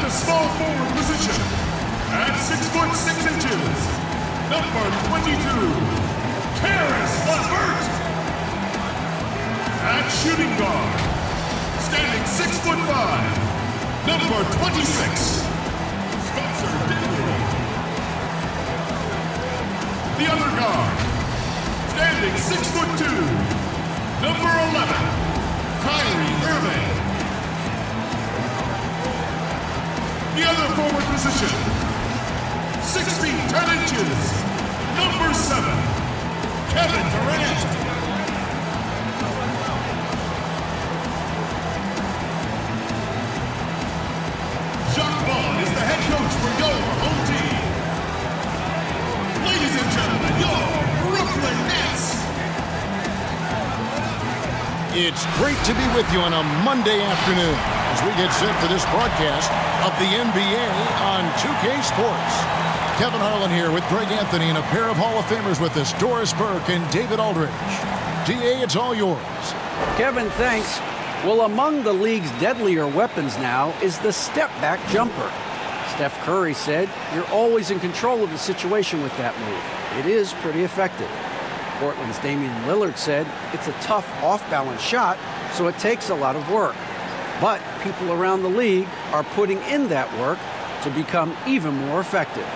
the small forward position, at 6 foot 6 inches, number 22, Karis LeVert. At shooting guard, standing 6 foot 5, number 26, Spencer Dinwiddie. The other guard, standing 6 foot 2, number 11, Kyrie Irving. The other forward position, 6 feet 10 inches, number 7, Kevin Durant. Is the head coach for your home team. Ladies and gentlemen, your Brooklyn Nets. It's great to be with you on a Monday afternoon as we get set for this broadcast of the NBA on 2K Sports. Kevin Harlan here with Greg Anthony and a pair of Hall of Famers with us, Doris Burke and David Aldridge. DA, it's all yours. Kevin, thanks. Well, among the league's deadlier weapons now is the step-back jumper. Steph Curry said, "You're always in control of the situation with that move. It is pretty effective." Portland's Damian Lillard said, "It's a tough off-balance shot, so it takes a lot of work." But people around the league are putting in that work to become even more effective.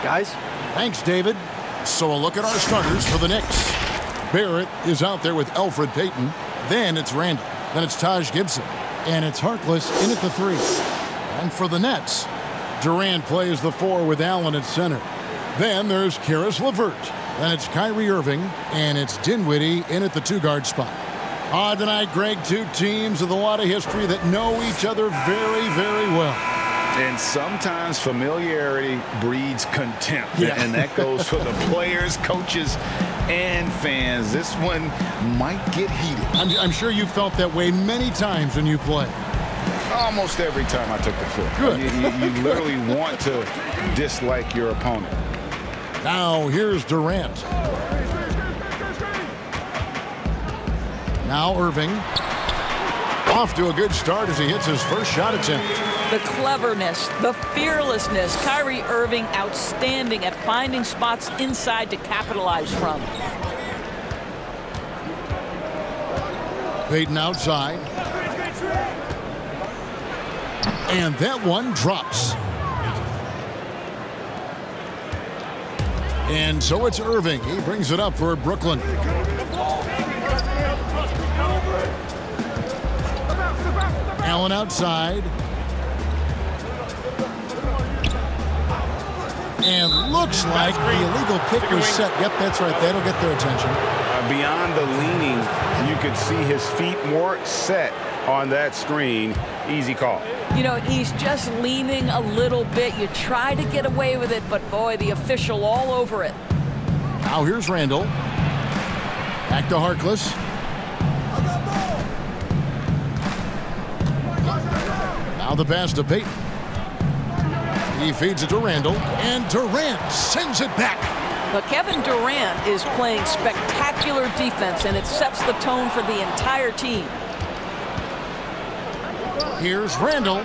Guys? Thanks, David. So a look at our starters for the Knicks. Barrett is out there with Elfrid Payton. Then it's Randall. Then it's Taj Gibson. And it's Harkless in at the 3. And for the Nets, Durant plays the 4 with Allen at center. Then there's Karis LeVert. Then it's Kyrie Irving. And it's Dinwiddie in at the 2-guard spot. Tonight, Greg, two teams with a lot of history that know each other very, very well. And sometimes familiarity breeds contempt. Yeah. And that goes for the players, coaches, and fans. This one might get heated. I'm sure you felt that way many times when you play. Almost every time I took the field. Good. You literally want to dislike your opponent. Now here's Durant. Now Irving. Off to a good start as he hits his first shot attempt. The cleverness, the fearlessness. Kyrie Irving outstanding at finding spots inside to capitalize from. Payton outside. And that one drops. And so it's Irving. He brings it up for Brooklyn. Allen outside. And looks like the illegal pick was set. Yep, that's right. That'll get their attention. Beyond the leaning, you could see his feet more set on that screen. Easy call. You know, he's just leaning a little bit. You try to get away with it, but boy, the official all over it. Now here's Randall. Back to Harkless. Now the pass to Payton. He feeds it to Randall, and Durant sends it back. But Kevin Durant is playing spectacular defense, and it sets the tone for the entire team. Here's Randall.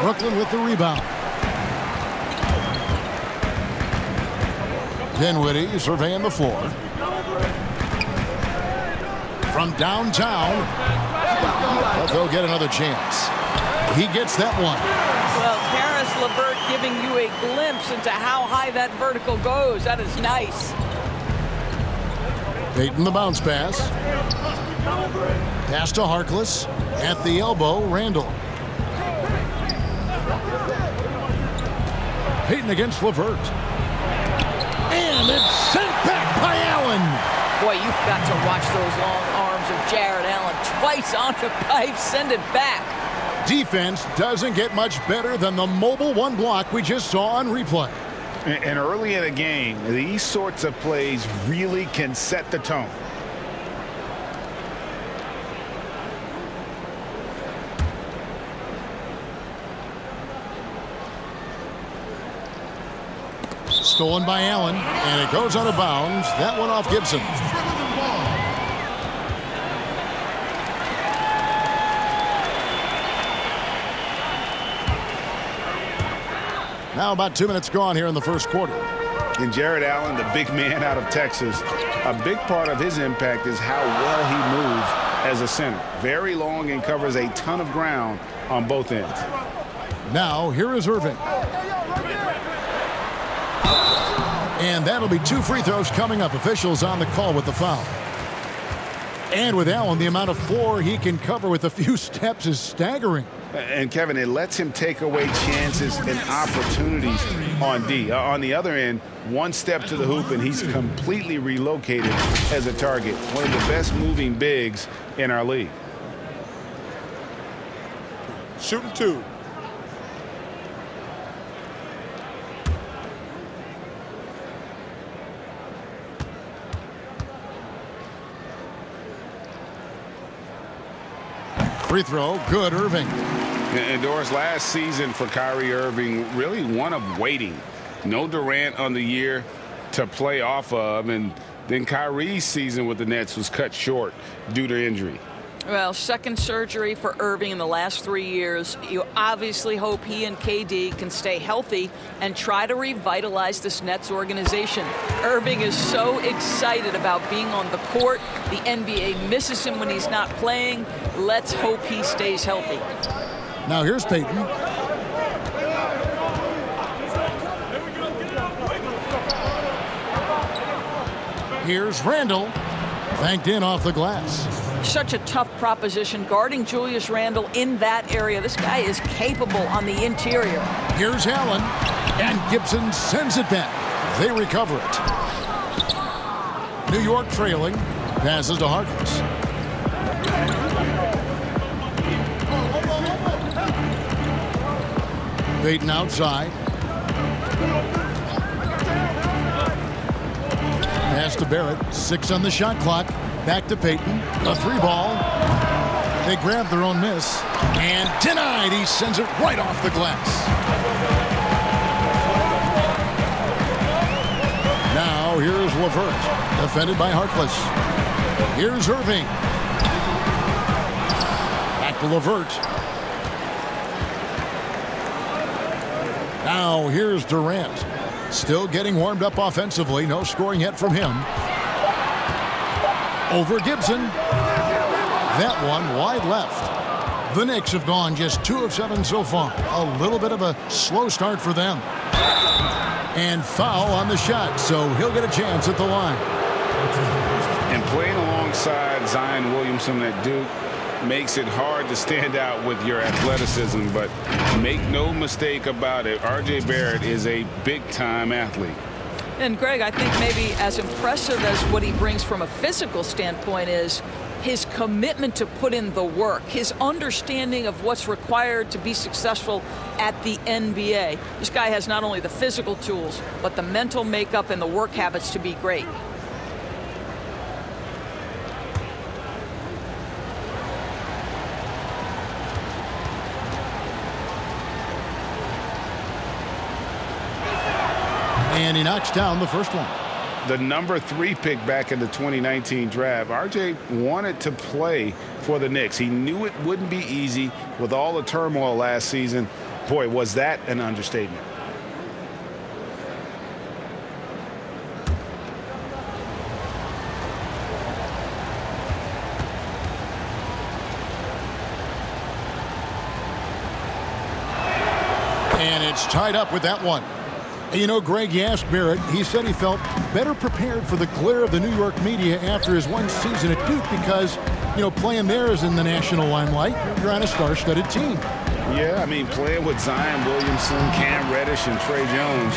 Brooklyn with the rebound. Dinwiddie surveying the floor. From downtown. But they'll get another chance. He gets that one. Well, Karis LeVert giving you a glimpse into how high that vertical goes. That is nice. Payton the bounce pass. Pass to Harkless. At the elbow, Randall. Payton against LeVert. And it's sent back by Allen. Boy, you've got to watch those long arms of Jared Allen. Twice on the pipe, send it back. Defense doesn't get much better than the mobile one block we just saw on replay. And early in a game, these sorts of plays really can set the tone. Stolen by Allen, and it goes out of bounds. That one off Gibson. Now about 2 minutes gone here in the first quarter. And Jared Allen, the big man out of Texas, a big part of his impact is how well he moves as a center. Very long and covers a ton of ground on both ends. Now here is Irving. And that'll be 2 free throws coming up. Officials on the call with the foul. And with Allen, the amount of floor he can cover with a few steps is staggering. And, Kevin, it lets him take away chances and opportunities on D. On the other end, 1 step to the hoop, and he's completely relocated as a target. One of the best moving bigs in our league. Shooting 2. Free throw, good, Irving. And Doris, last season for Kyrie Irving, really one of waiting. No Durant on the year to play off of, and then Kyrie's season with the Nets was cut short due to injury. Well, second surgery for Irving in the last 3 years. You obviously hope he and KD can stay healthy and try to revitalize this Nets organization. Irving is so excited about being on the court. The NBA misses him when he's not playing. Let's hope he stays healthy. Now here's Payton. Here's Randle. Banked in off the glass. Such a tough proposition guarding Julius Randle in that area. This guy is capable on the interior. Here's Allen, and Gibson sends it back. They recover it. New York trailing, passes to Harkless. Payton outside. Pass to Barrett, 6 on the shot clock. Back to Payton, a 3-ball. They grab their own miss, and denied. He sends it right off the glass. Now here's LeVert, defended by Harkless. Here's Irving. Back to LeVert. Now here's Durant. Still getting warmed up offensively. No scoring yet from him. Over Gibson. That one wide left. The Knicks have gone just 2 of 7 so far. A little bit of a slow start for them. And foul on the shot, so he'll get a chance at the line. And playing alongside Zion Williamson at Duke makes it hard to stand out with your athleticism, but make no mistake about it, R.J. Barrett is a big-time athlete. And Greg, I think maybe as impressive as what he brings from a physical standpoint is his commitment to put in the work, his understanding of what's required to be successful at the NBA. This guy has not only the physical tools, but the mental makeup and the work habits to be great. And he knocks down the first one. The number 3 pick back in the 2019 draft. RJ wanted to play for the Knicks. He knew it wouldn't be easy with all the turmoil last season. Boy, was that an understatement. And it's tied up with that one. You know, Greg, you asked Barrett. He said he felt better prepared for the glare of the New York media after his one season at Duke because, you know, playing there is in the national limelight. You're on a star-studded team. Yeah, I mean, playing with Zion Williamson, Cam Reddish, and Trey Jones,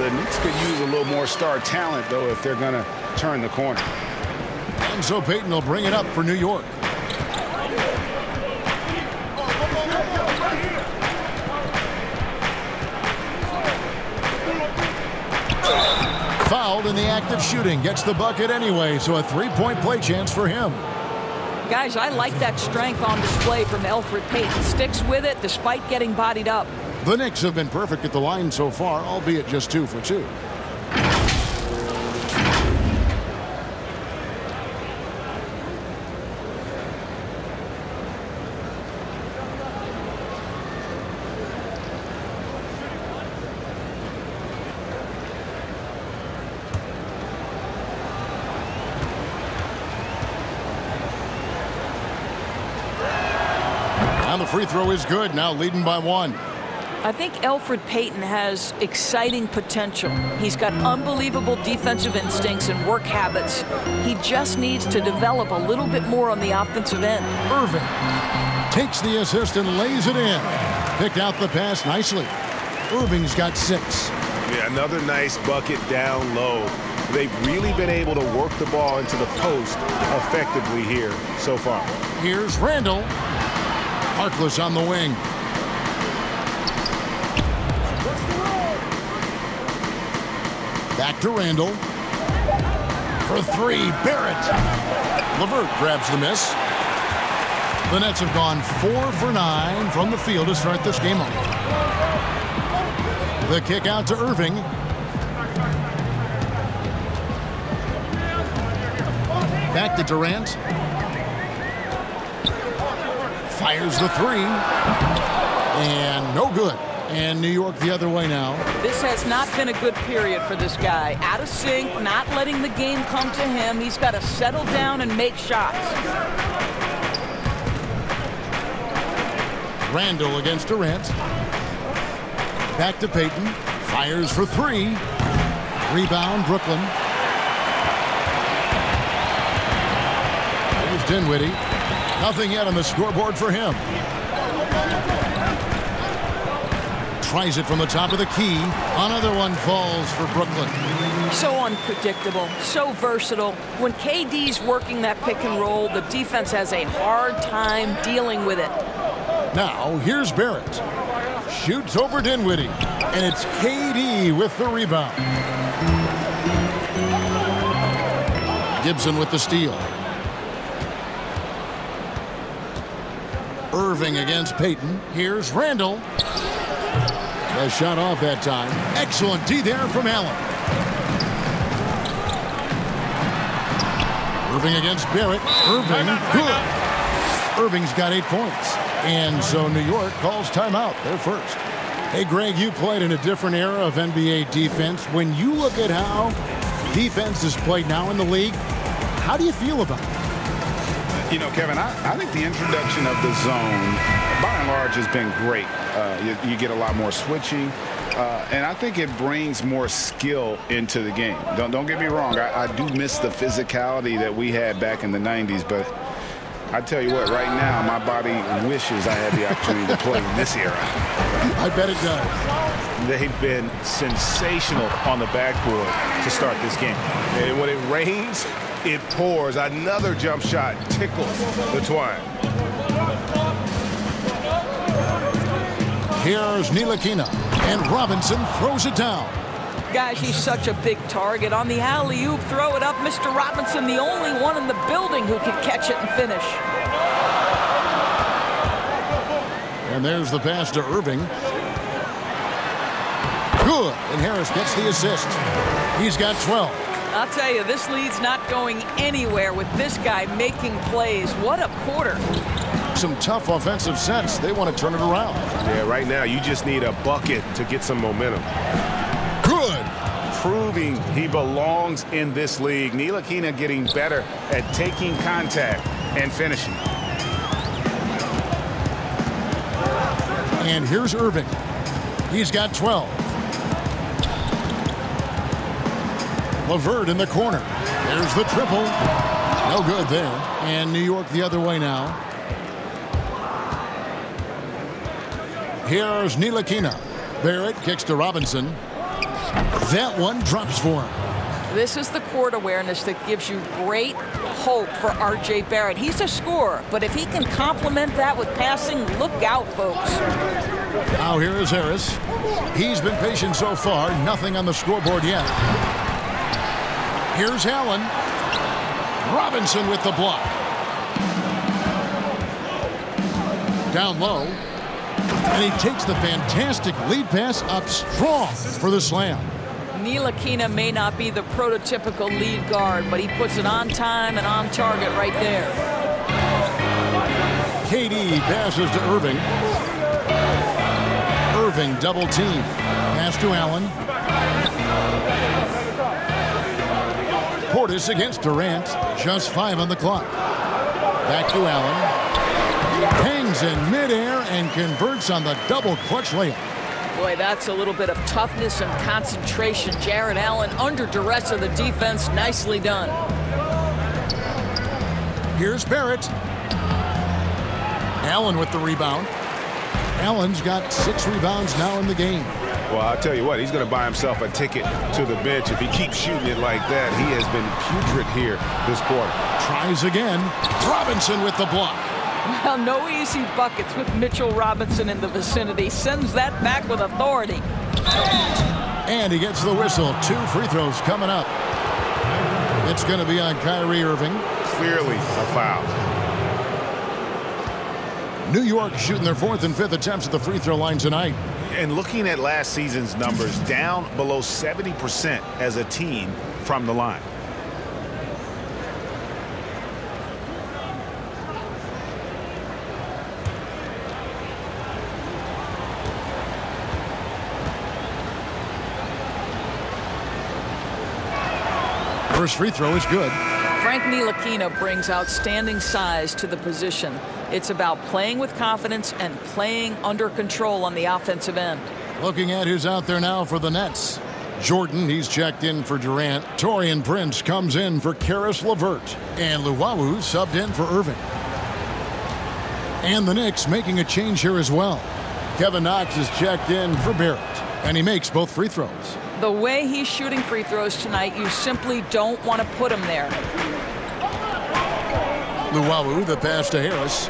the Knicks could use a little more star talent, though, if they're going to turn the corner. And so Payton will bring it up for New York. Fouled in the act of shooting. Gets the bucket anyway, so a 3-point play chance for him. Guys, I like that strength on display from Elfrid Payton. Sticks with it despite getting bodied up. The Knicks have been perfect at the line so far, albeit just 2 for 2. And the free throw is good, now leading by 1. I think Elfrid Payton has exciting potential. He's got unbelievable defensive instincts and work habits. He just needs to develop a little bit more on the offensive end. Irving takes the assist and lays it in. Picked out the pass nicely. Irving's got 6. Yeah, another nice bucket down low. They've really been able to work the ball into the post effectively here so far. Here's Randall. Harkless on the wing. Back to Randall. For 3, Barrett. LeVert grabs the miss. The Nets have gone 4 for 9 from the field to start this game off. The kick out to Irving. Back to Durant. Fires the 3. And no good. And New York the other way now. This has not been a good period for this guy. Out of sync, not letting the game come to him. He's got to settle down and make shots. Randall against Durant. Back to Payton. Fires for 3. Rebound, Brooklyn. There's Dinwiddie. Nothing yet on the scoreboard for him. Tries it from the top of the key. Another one falls for Brooklyn. So unpredictable, so versatile. When KD's working that pick and roll, the defense has a hard time dealing with it. Now, here's Barrett. Shoots over Dinwiddie. And it's KD with the rebound. Gibson with the steal. Irving against Payton. Here's Randall. A shot off that time. Excellent D there from Allen. Irving against Barrett. Irving, good. Irving's got 8 points. And so New York calls timeout. They're first. Hey, Greg, you played in a different era of NBA defense. When you look at how defense is played now in the league, how do you feel about it? You know, Kevin, I think the introduction of the zone, by and large, has been great. You get a lot more switching, and I think it brings more skill into the game. Don't get me wrong. I do miss the physicality that we had back in the 90s, but I tell you what, right now, my body wishes I had the opportunity to play in this era. I bet it does. They've been sensational on the backboard to start this game. And when it rains, it pours. Another jump shot tickles the twine. Here's Ntilikina, and Robinson throws it down. Guys, he's such a big target. On the alley-oop, throw it up. Mr. Robinson, the only one in the building who can catch it and finish. And there's the pass to Irving. Good, and Harris gets the assist. He's got 12. I'll tell you, this lead's not going anywhere with this guy making plays. What a quarter. Some tough offensive sets. They want to turn it around. Yeah, right now you just need a bucket to get some momentum. Good. Proving he belongs in this league. Ntilikina getting better at taking contact and finishing. And here's Irving. He's got 12. LeVert in the corner. There's the triple. No good there. And New York the other way now. Here's Ntilikina. Barrett kicks to Robinson. That one drops for him. This is the court awareness that gives you great hope for R.J. Barrett. He's a scorer, but if he can complement that with passing, look out, folks. Now here is Harris. He's been patient so far. Nothing on the scoreboard yet. Here's Allen. Robinson with the block. Down low. And he takes the fantastic lead pass up strong for the slam. Ntilikina may not be the prototypical lead guard, but he puts it on time and on target right there. KD passes to Irving. Irving double team. Pass to Allen. Portis against Durant. Just 5 on the clock. Back to Allen. Hangs in midair and converts on the double clutch layup. Boy, that's a little bit of toughness and concentration. Jarrett Allen under duress of the defense. Nicely done. Here's Barrett. Allen with the rebound. Allen's got 6 rebounds now in the game. Well, I'll tell you what, he's going to buy himself a ticket to the bench if he keeps shooting it like that. He has been putrid here this quarter. Tries again. Robinson with the block. Well, no easy buckets with Mitchell Robinson in the vicinity. Sends that back with authority. And he gets the whistle. 2 free throws coming up. It's going to be on Kyrie Irving. Clearly a foul. New York shooting their 4th and 5th attempts at the free throw line tonight. And looking at last season's numbers, down below 70% as a team from the line. First free throw is good. Frank Ntilikina brings outstanding size to the position. It's about playing with confidence and playing under control on the offensive end. Looking at who's out there now for the Nets. Jordan, he's checked in for Durant. Taurean Prince comes in for Karis LeVert. And Luwawu subbed in for Irving. And the Knicks making a change here as well. Kevin Knox is checked in for Barrett. And he makes both free throws. The way he's shooting free throws tonight, you simply don't want to put him there. Luwawu, the pass to Harris.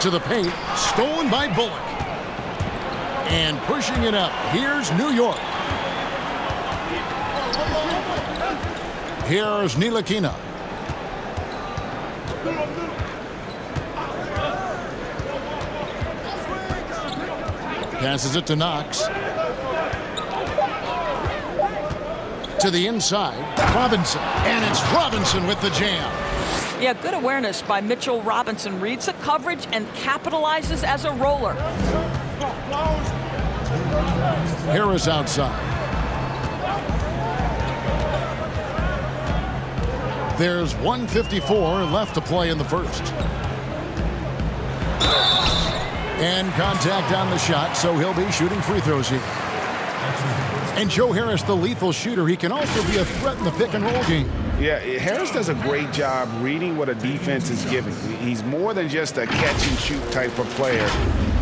To the paint, stolen by Bullock. And pushing it up, here's New York. Here's Ntilikina. Passes it to Knox. To the inside, Robinson. And it's Robinson with the jam. Yeah, good awareness by Mitchell Robinson. Reads the coverage and capitalizes as a roller. Harris outside. There's 1:54 left to play in the first. And contact on the shot, so he'll be shooting free throws here. And Joe Harris, the lethal shooter, he can also be a threat in the pick-and-roll game. Yeah, Harris does a great job reading what a defense is giving. He's more than just a catch-and-shoot type of player.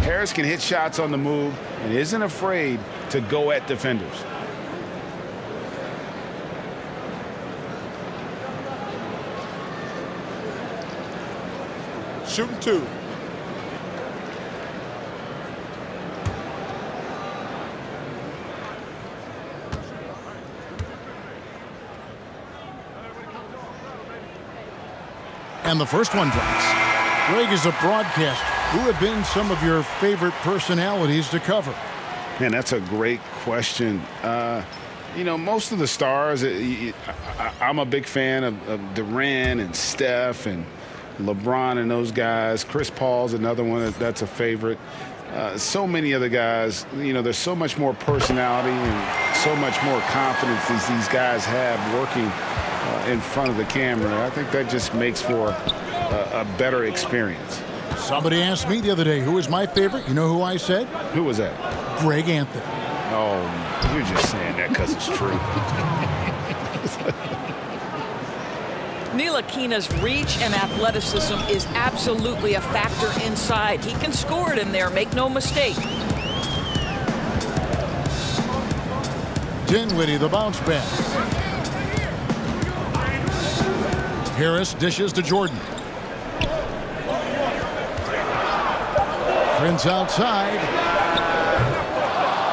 Harris can hit shots on the move and isn't afraid to go at defenders. Shooting 2. And the first one drops. Greg, is a broadcast. Who have been some of your favorite personalities to cover? Man, that's a great question. You know, most of the stars, I'm a big fan of Durant and Steph and LeBron and those guys. Chris Paul's another one that's a favorite. So many other guys, you know, there's so much more personality and so much more confidence as these guys have working in front of the camera. I think that just makes for a better experience. Somebody asked me the other day, who is my favorite? You know who I said? Who was that? Greg Anthony. Oh, you're just saying that because it's true. Ntilikina's reach and athleticism is absolutely a factor inside. He can score it in there, make no mistake. Dinwiddie, the bounce pass. Harris dishes to Jordan. Prince outside.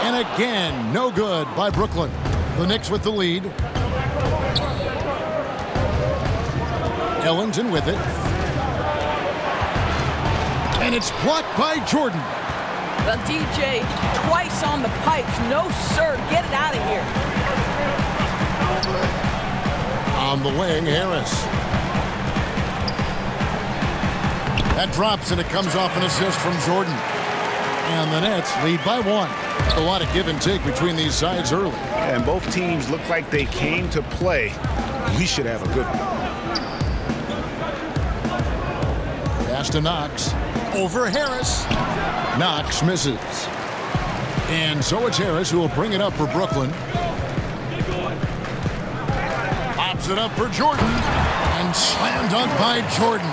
And again, no good by Brooklyn. The Knicks with the lead. Ellington with it. And it's blocked by Jordan. The DJ twice on the pipes. No, sir. Get it out of here. On the wing, Harris. That drops, and it comes off an assist from Jordan. And the Nets lead by 1. A lot of give and take between these sides early. And both teams look like they came to play. We should have a good one. Pass to Knox. Over Harris. Knox misses. And so it's Harris who will bring it up for Brooklyn. Pops it up for Jordan. And slam dunk by Jordan.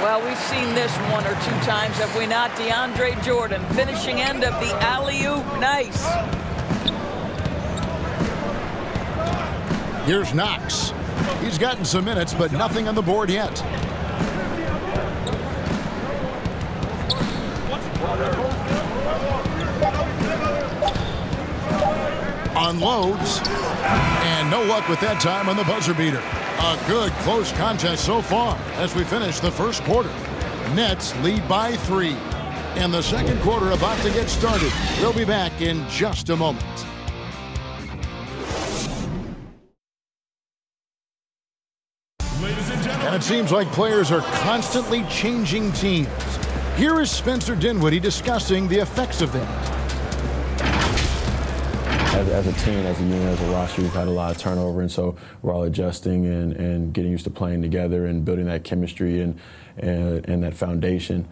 Well, we've seen this one or two times, have we not? DeAndre Jordan, finishing end of the alley-oop. Nice. Here's Knox. He's gotten some minutes, but nothing on the board yet. Unloads. And no luck with that time on the buzzer beater. A good close contest so far as we finish the first quarter. Nets lead by 3. And the second quarter about to get started. We'll be back in just a moment. And it seems like players are constantly changing teams. Here is Spencer Dinwiddie discussing the effects of that. As a team, as a unit, as a roster, we've had a lot of turnover, and so we're all adjusting and getting used to playing together and building that chemistry and that foundation.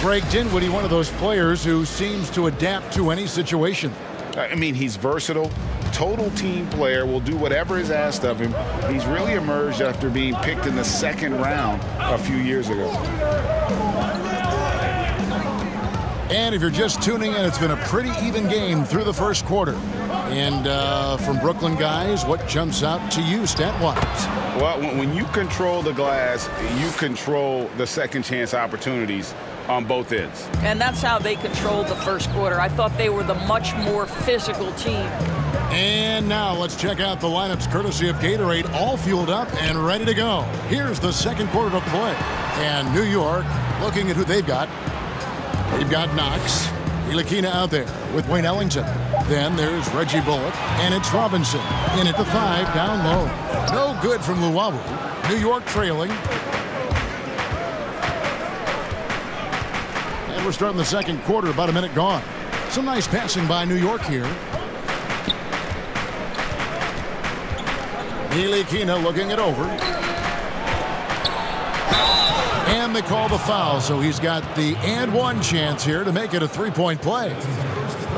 Greg Dinwiddie, one of those players who seems to adapt to any situation. I mean, he's versatile, total team player, will do whatever is asked of him. He's really emerged after being picked in the second round a few years ago. And if you're just tuning in, it's been a pretty even game through the first quarter. And from Brooklyn guys, what jumps out to you stat-wise? Well, when you control the glass, you control the second chance opportunities on both ends. And that's how they controlled the first quarter. I thought they were the much more physical team. And now let's check out the lineups courtesy of Gatorade, all fueled up and ready to go. Here's the second quarter of play. And New York, looking at who they've got. They've got Knox, Ntilikina out there with Wayne Ellington. Then there's Reggie Bullock, and it's Robinson. In at the 5, down low. No good from Luwawu. New York trailing. And we're starting the second quarter, about a minute gone. Some nice passing by New York here. Ntilikina looking it over. And they call the foul, so he's got the and one chance here to make it a three-point play.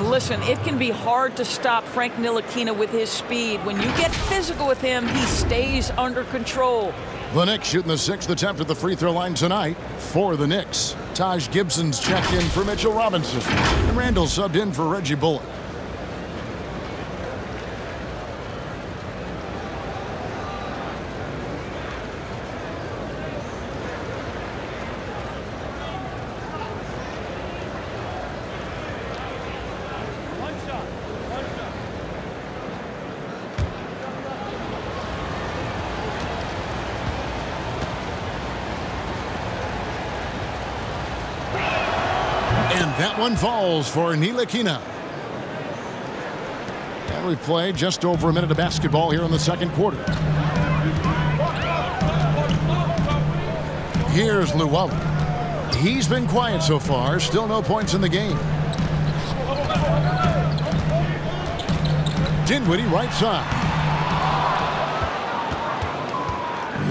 Listen, it can be hard to stop Frank Ntilikina with his speed. When you get physical with him, he stays under control. The Knicks shooting the 6th attempt at the free throw line tonight for the Knicks. Taj Gibson's checked in for Mitchell Robinson. And Randall subbed in for Reggie Bullock. That one falls for Ntilikina. And we've played just over a minute of basketball here in the second quarter. Here's Luwawu. He's been quiet so far. Still no points in the game. Dinwiddie right side.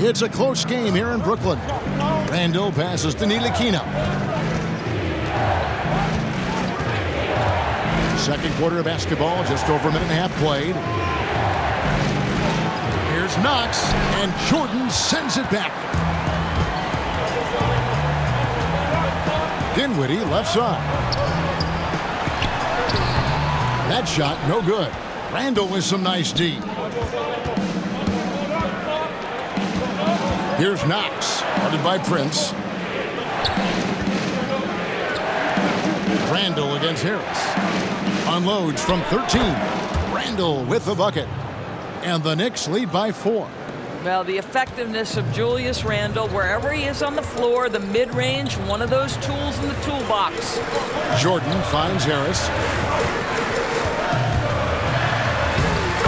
It's a close game here in Brooklyn. Randall passes to Ntilikina. Second quarter of basketball, just over a minute and a half played. Here's Knox, and Jordan sends it back. Dinwiddie, left side. That shot, no good. Randall with some nice D. Here's Knox, guarded by Prince. Randall against Harris. Unloads from 13. Randall with the bucket. And the Knicks lead by 4. Well, the effectiveness of Julius Randle, wherever he is on the floor, the mid-range, one of those tools in the toolbox. Jordan finds Harris.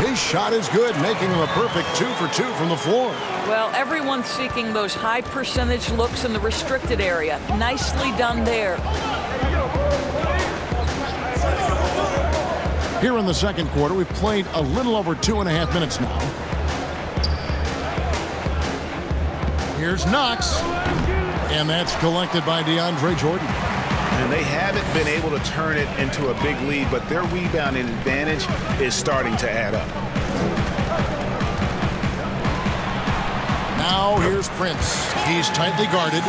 His shot is good, making him a perfect 2 for 2 from the floor. Well, everyone's seeking those high percentage looks in the restricted area. Nicely done there. Here in the second quarter, we've played a little over 2.5 minutes now. Here's Knox. And that's collected by DeAndre Jordan. And they haven't been able to turn it into a big lead, but their rebounding advantage is starting to add up. Now here's Prince. He's tightly guarded.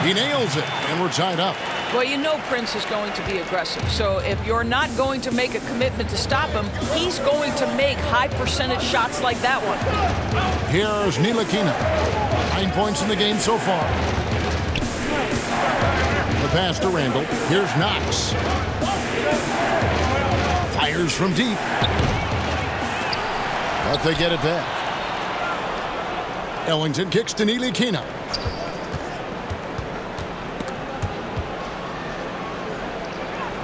He nails it, and we're tied up. Well, you know Prince is going to be aggressive. So if you're not going to make a commitment to stop him, he's going to make high percentage shots like that one. Here's Ntilikina. 9 points in the game so far. The pass to Randall. Here's Knox. Fires from deep. But they get it back. Ellington kicks to Ntilikina.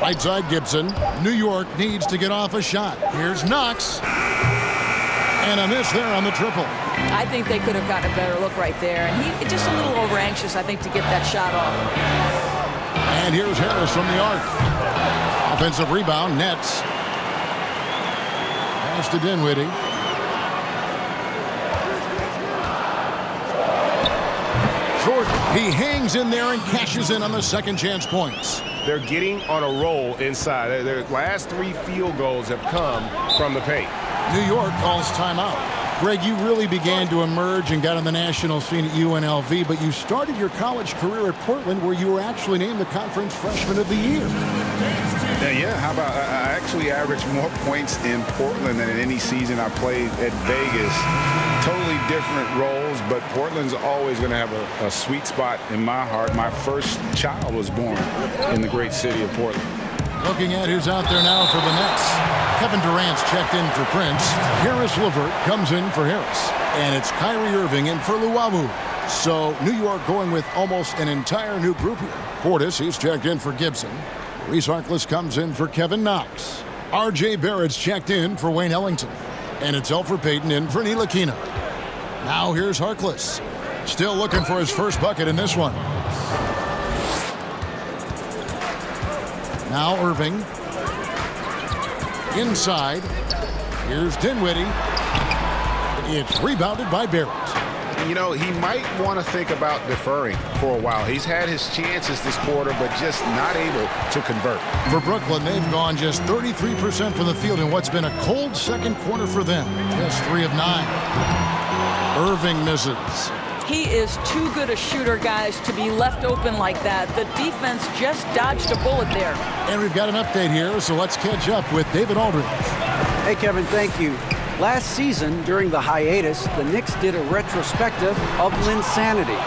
Right side Gibson. New York needs to get off a shot. Here's Knox. And a miss there on the triple. I think they could have gotten a better look right there. And he just a little over anxious, I think, to get that shot off. And here's Harris from the arc. Offensive rebound, Nets. Pass to Dinwiddie. Jordan, he hangs in there and cashes in on the second chance points. They're getting on a roll inside. Their last 3 field goals have come from the paint. New York calls timeout. Greg, you really began to emerge and got on the national scene at UNLV, but you started your college career at Portland, where you were actually named the Conference Freshman of the Year. Yeah, how about I actually averaged more points in Portland than in any season I played at Vegas. Totally different roles, but Portland's always going to have a sweet spot in my heart. My first child was born in the great city of Portland. Looking at who's out there now for the Nets. Kevin Durant's checked in for Prince. Harris LeVert comes in for Harris. And it's Kyrie Irving in for Luwawu. So New York going with almost an entire new group here. Portis, he's checked in for Gibson. Reese Harkless comes in for Kevin Knox. R.J. Barrett's checked in for Wayne Ellington. And it's Elfrid Payton in for Ntilikina. Now here's Harkless. Still looking for his first bucket in this one. Now Irving. Inside. Here's Dinwiddie. It's rebounded by Barrett. You know, he might want to think about deferring for a while. He's had his chances this quarter, but just not able to convert. For Brooklyn, they've gone just 33% from the field in what's been a cold second quarter for them. Just 3 of 9. Irving misses. He is too good a shooter, guys, to be left open like that. The defense just dodged a bullet there. And we've got an update here, so let's catch up with David Aldridge. Hey, Kevin, thank you. Last season, during the hiatus, the Knicks did a retrospective of Linsanity.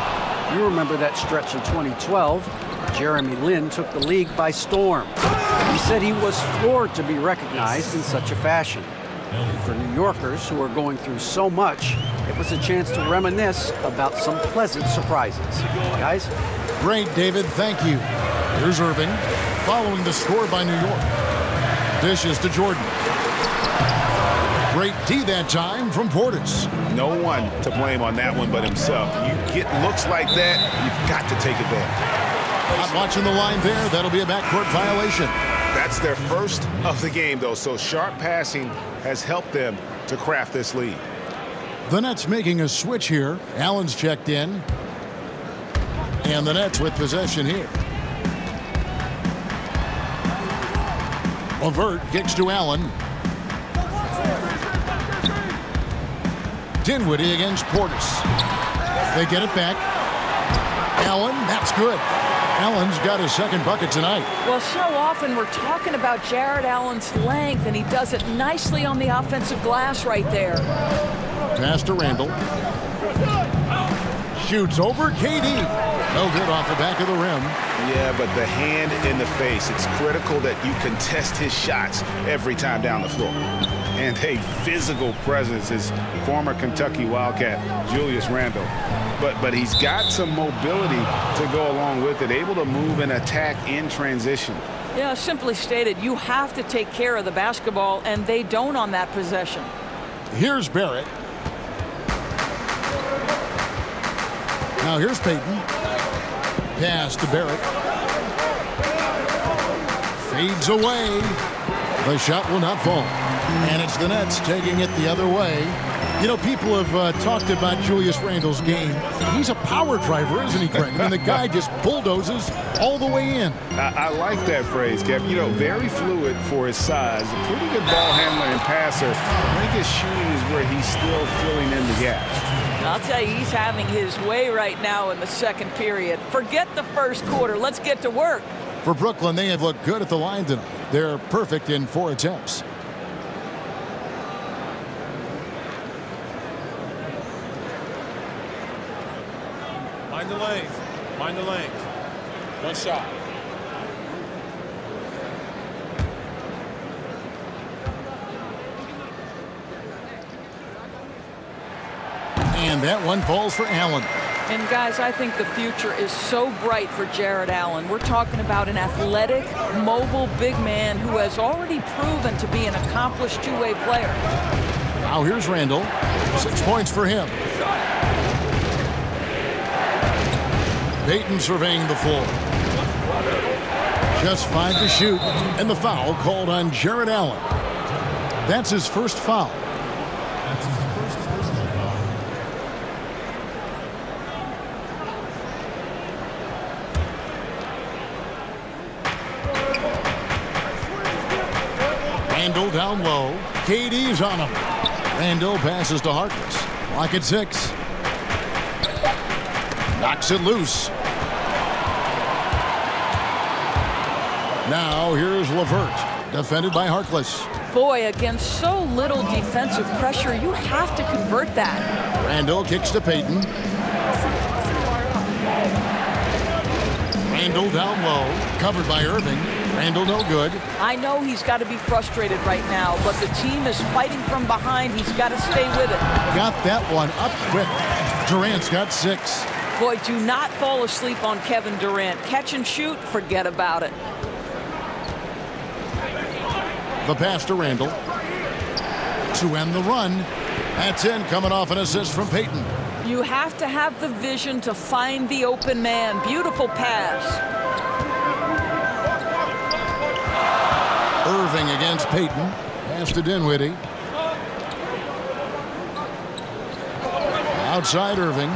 You remember that stretch in 2012. Jeremy Lin took the league by storm. He said he was floored to be recognized in such a fashion. And for New Yorkers who are going through so much, it was a chance to reminisce about some pleasant surprises. Guys? Great, David. Thank you. Here's Irving, following the score by New York. Dishes to Jordan. Great D that time from Portis. No one to blame on that one but himself. You get looks like that, you've got to take it back. Not watching the line there. That'll be a backcourt violation. That's their first of the game, though, so sharp passing has helped them to craft this lead. The Nets making a switch here. Allen's checked in. And the Nets with possession here. LeVert kicks to Allen. Dinwiddie against Portis. They get it back. Allen, that's good. Allen's got his second bucket tonight. Well, so often we're talking about Jared Allen's length, and he does it nicely on the offensive glass right there. Pass to Randall. Shoots over KD. No good off the back of the rim. Yeah, but the hand in the face, it's critical that you contest his shots every time down the floor. And a physical presence is former Kentucky Wildcat Julius Randle. But he's got some mobility to go along with it, able to move and attack in transition. Yeah, simply stated, you have to take care of the basketball, and they don't on that possession. Here's Barrett. Now here's Payton. Pass to Barrett. Fades away. The shot will not fall. And it's the Nets taking it the other way. You know, people have talked about Julius Randle's game. He's a power driver, isn't he, Craig? I mean, the guy just bulldozes all the way in. I like that phrase, Kev. You know, very fluid for his size. A pretty good ball handler and passer. I think his shooting is where he's still filling in the gaps. I'll tell you, he's having his way right now in the second period. Forget the first quarter. Let's get to work. For Brooklyn, they have looked good at the line tonight. They're perfect in 4 attempts. Mind the length. Mind the length. One shot. And that one falls for Allen. And guys, I think the future is so bright for Jared Allen. We're talking about an athletic, mobile big man who has already proven to be an accomplished two-way player. Now here's Randle. 6 points for him. Payton surveying the floor. Just 5 to shoot, and the foul called on Jared Allen. That's his first foul. Randle down low. KD's on him. Randle passes to Harkless. Clock at 6. Knocks it loose. Now here's LeVert, defended by Harkless. Boy, against so little defensive pressure, you have to convert that. Randle kicks to Payton. Randle down low, covered by Irving. Randle no good. I know he's got to be frustrated right now, but the team is fighting from behind. He's got to stay with it. Got that one up quick. Durant's got 6. Boy, do not fall asleep on Kevin Durant. Catch and shoot, forget about it. The pass to Randle. To end the run. That's in, coming off an assist from Payton. You have to have the vision to find the open man. Beautiful pass. Irving against Payton. Pass to Dinwiddie. Outside Irving.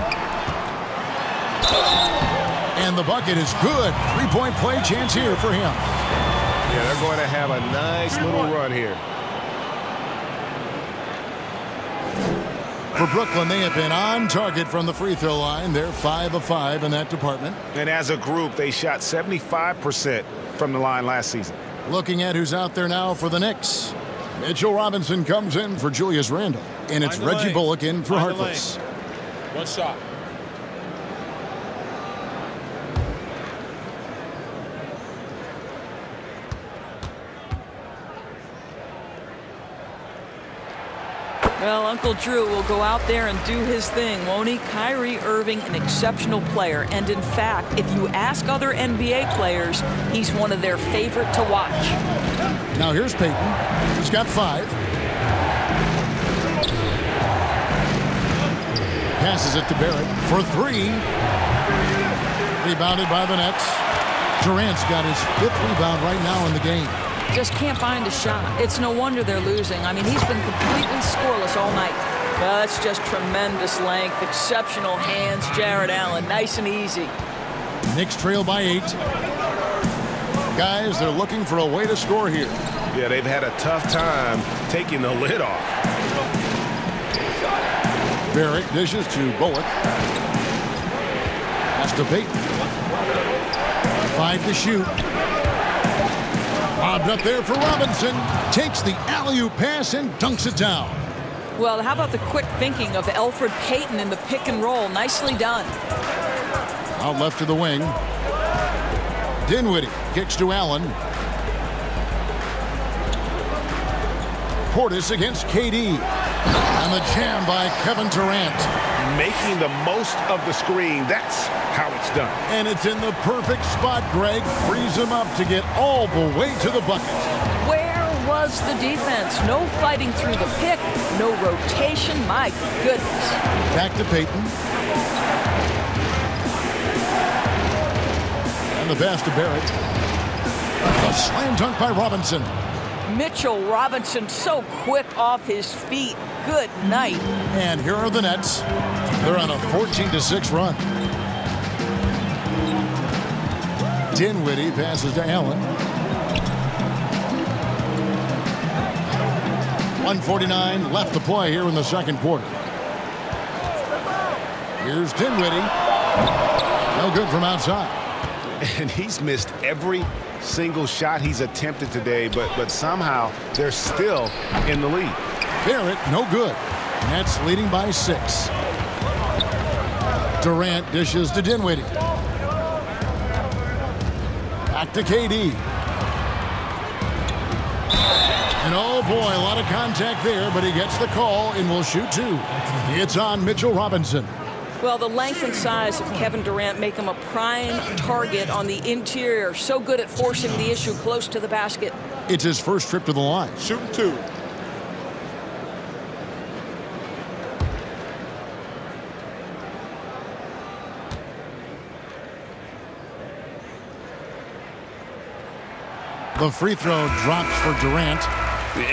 And the bucket is good. 3-point play chance here for him. Yeah, they're going to have a nice little run here. For Brooklyn, they have been on target from the free throw line. They're 5 of 5 in that department. And as a group, they shot 75% from the line last season. Looking at who's out there now for the Knicks. Mitchell Robinson comes in for Julius Randle. And it's Reggie Bullock in for Harkless. One shot. Well, Uncle Drew will go out there and do his thing, won't he? Kyrie Irving, an exceptional player. And in fact, if you ask other NBA players, he's one of their favorite to watch. Now here's Payton. He's got 5. Passes it to Barrett for 3. Rebounded by the Nets. Durant's got his 5th rebound right now in the game. Just can't find a shot. It's no wonder they're losing. I mean, he's been completely scoreless all night. Well, that's just tremendous length, exceptional hands. Jared Allen, nice and easy. Knicks trail by 8. Guys, they're looking for a way to score here. Yeah, they've had a tough time taking the lid off. Barrett dishes to Bullock. Pass to Payton. 5 to shoot. Lobbed up there for Robinson. Takes the alley-oop pass and dunks it down. Well, how about the quick thinking of Elfrid Payton in the pick and roll? Nicely done. Out left to the wing. Dinwiddie kicks to Allen. Portis against KD. And the jam by Kevin Durant. Making the most of the screen. That's how it's done. And it's in the perfect spot, Greg. Frees him up to get all the way to the bucket. Where was the defense? No fighting through the pick. No rotation. My goodness. Back to Payton. And the pass to Barrett. A slam dunk by Robinson. Mitchell Robinson so quick off his feet. Good night. And here are the Nets. They're on a 14-6 run. Dinwiddie passes to Allen. 1:49 left to play here in the second quarter. Here's Dinwiddie. No good from outside. And he's missed every single shot he's attempted today, but somehow they're still in the lead. Barrett, no good. Nets leading by 6. Durant dishes to Dinwiddie. Back to KD. And oh boy, a lot of contact there, but he gets the call and will shoot 2. It's on Mitchell Robinson. Well, the length and size of Kevin Durant make him a prime target on the interior. So good at forcing the issue close to the basket. It's his first trip to the line. Shooting 2. The free throw drops for Durant.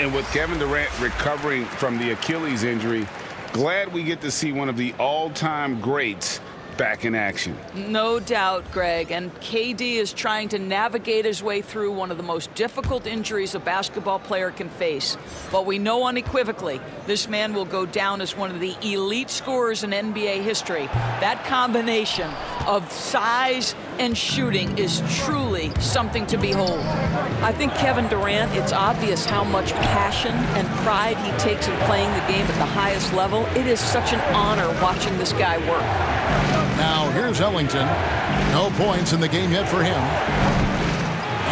And with Kevin Durant recovering from the Achilles injury, glad we get to see one of the all-time greats back in action. No doubt, Greg. And KD is trying to navigate his way through one of the most difficult injuries a basketball player can face. But we know unequivocally this man will go down as one of the elite scorers in NBA history. That combination of size and shooting is truly something to behold. I think Kevin Durant, it's obvious how much passion and pride he takes in playing the game at the highest level. It is such an honor watching this guy work. Now here's Ellington. No points in the game yet for him.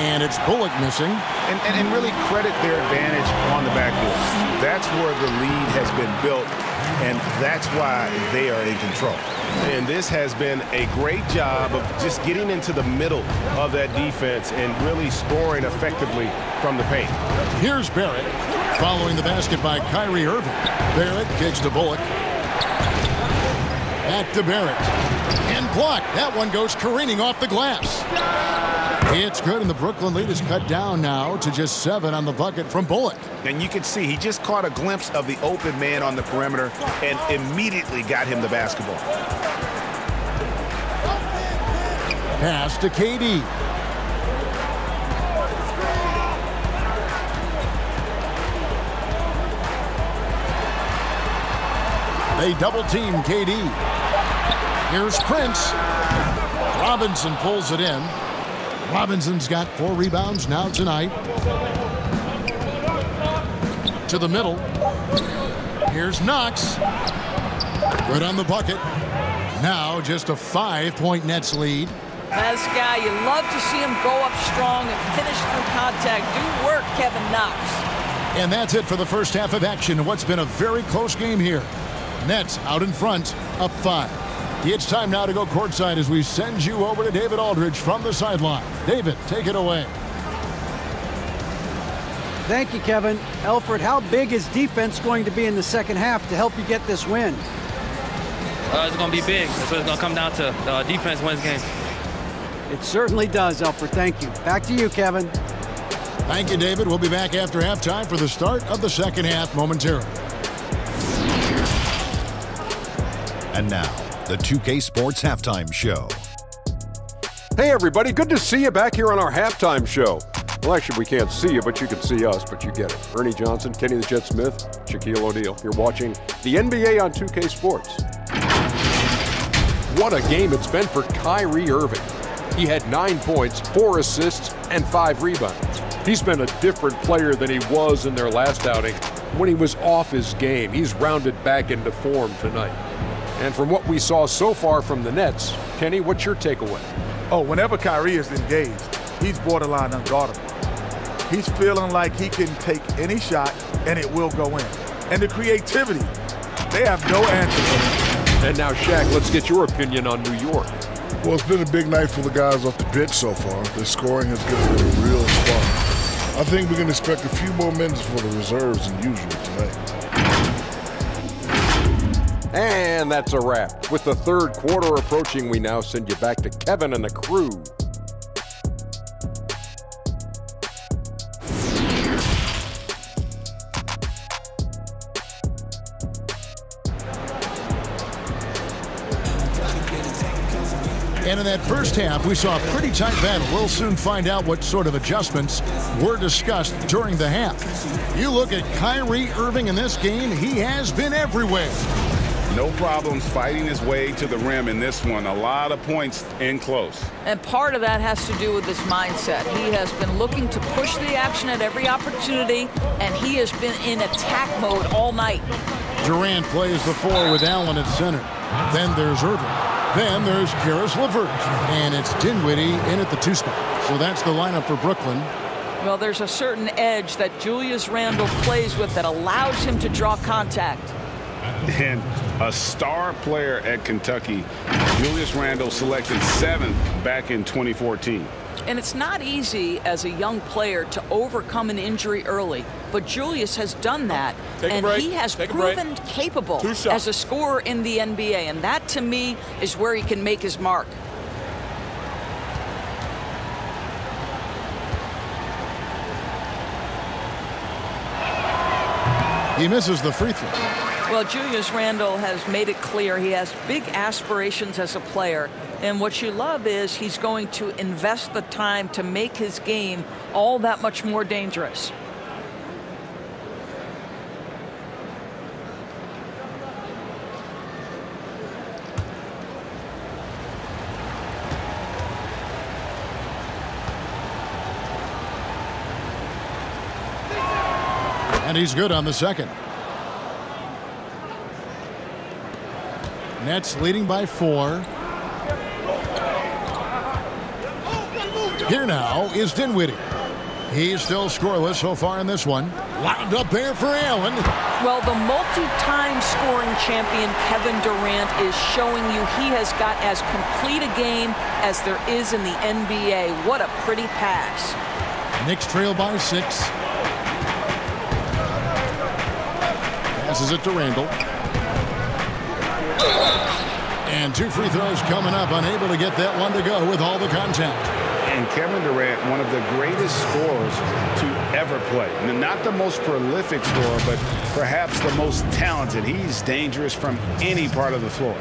And it's Bullock missing. And really credit their advantage on the backboard. That's where the lead has been built, and that's why they are in control. And this has been a great job of just getting into the middle of that defense and really scoring effectively from the paint. Here's Barrett. Following the basket by Kyrie Irving. Barrett kicks to Bullock. Back to Barrett. And blocked. That one goes careening off the glass. It's good, and the Brooklyn lead is cut down now to just 7 on the bucket from Bullock. And you can see he just caught a glimpse of the open man on the perimeter and immediately got him the basketball. Pass to KD. They double-team KD. Here's Prince. Robinson pulls it in. Robinson's got 4 rebounds now tonight. To the middle. Here's Knox. Good on the bucket. Now just a 5-point Nets lead. This guy, you love to see him go up strong and finish through contact. Do work, Kevin Knox. And that's it for the first half of action. What's been a very close game here. Nets out in front, up 5. It's time now to go courtside as we send you over to David Aldridge from the sideline. David, take it away. Thank you, Kevin. Alfred, how big is defense going to be in the second half to help you get this win? It's going to be big. That's what it's going to come down to. Defense wins games. It certainly does, Alfred. Thank you. Back to you, Kevin. Thank you, David. We'll be back after halftime for the start of the second half momentarily. And now, the 2K Sports Halftime Show. Hey, everybody. Good to see you back here on our halftime show. Well, actually, we can't see you, but you can see us, but you get it. Ernie Johnson, Kenny the Jet Smith, Shaquille O'Neal. You're watching the NBA on 2K Sports. What a game it's been for Kyrie Irving. He had 9 points, 4 assists, and 5 rebounds. He's been a different player than he was in their last outing when he was off his game. He's rounded back into form tonight. And from what we saw so far from the Nets, Kenny, what's your takeaway? Oh, whenever Kyrie is engaged, he's borderline unguardable. He's feeling like he can take any shot and it will go in. And the creativity, they have no answer for him. And now, Shaq, let's get your opinion on New York. Well, it's been a big night for the guys off the bench so far. The scoring has given them a real spark. I think we can expect a few more minutes for the reserves than usual tonight. And that's a wrap. With the third quarter approaching, we now send you back to Kevin and the crew. And in that first half, we saw a pretty tight battle. We'll soon find out what sort of adjustments were discussed during the half. You look at Kyrie Irving in this game, he has been everywhere. No problems fighting his way to the rim in this one. A lot of points in close. And part of that has to do with his mindset. He has been looking to push the action at every opportunity, and he has been in attack mode all night. Durant plays the 4 with Allen at center. Then there's Irving. Then there's Karis LeVert. And it's Dinwiddie in at the 2 spot. So that's the lineup for Brooklyn. Well, there's a certain edge that Julius Randle plays with that allows him to draw contact. And a star player at Kentucky, Julius Randle, selected 7th back in 2014. And it's not easy as a young player to overcome an injury early, but Julius has done that, and he has proven capable as a scorer in the NBA, and that to me is where he can make his mark. He misses the free throw. Well, Julius Randle has made it clear he has big aspirations as a player. And what you love is he's going to invest the time to make his game all that much more dangerous. And he's good on the second. Nets leading by 4. Here now is Dinwiddie. He's still scoreless so far in this one. Lined up there for Allen. Well, the multi-time scoring champion Kevin Durant is showing you he has got as complete a game as there is in the NBA. What a pretty pass. Knicks trail by 6. Passes it to Randle. And 2 free throws coming up. Unable to get that one to go with all the contact. And Kevin Durant, one of the greatest scorers to ever play. Not the most prolific scorer, but perhaps the most talented. He's dangerous from any part of the floor.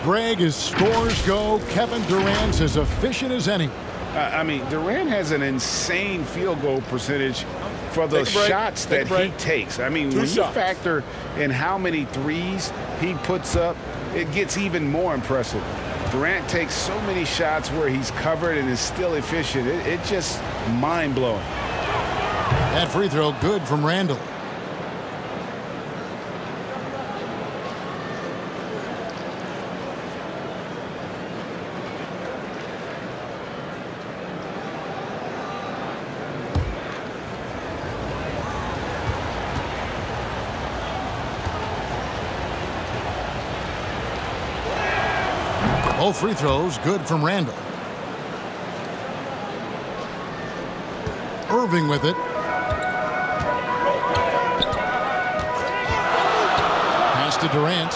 Greg, as scores go, Kevin Durant's as efficient as any. I mean, Durant has an insane field goal percentage for the shots that he takes. I mean, when you factor in how many threes he puts up, it gets even more impressive. Durant takes so many shots where he's covered and is still efficient. It's just mind-blowing. That free throw good from Randle. Both free throws good from Randle. Irving with it. Pass to Durant.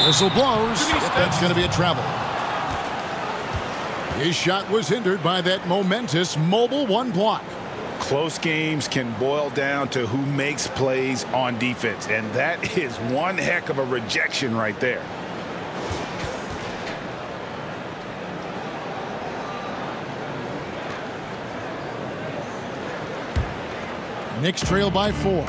Whistle blows. That's going to be a travel. His shot was hindered by that momentous mobile 1 block. Close games can boil down to who makes plays on defense, and that is one heck of a rejection right there. Knicks trail by 4.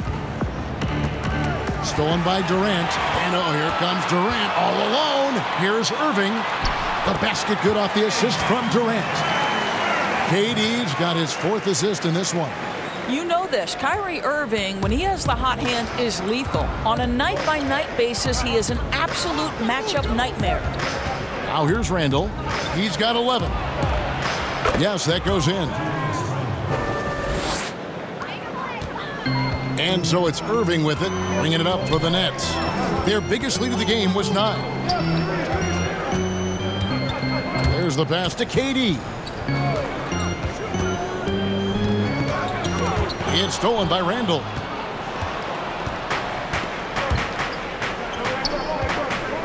Stolen by Durant. And oh, here comes Durant all alone. Here's Irving. The basket good off the assist from Durant. KD's got his 4th assist in this one. You know this. Kyrie Irving, when he has the hot hand, is lethal. On a night-by-night basis, he is an absolute matchup nightmare. Now here's Randle. He's got 11. Yes, that goes in. And so it's Irving with it, bringing it up for the Nets. Their biggest lead of the game was 9. There's the pass to KD. It's stolen by Randle.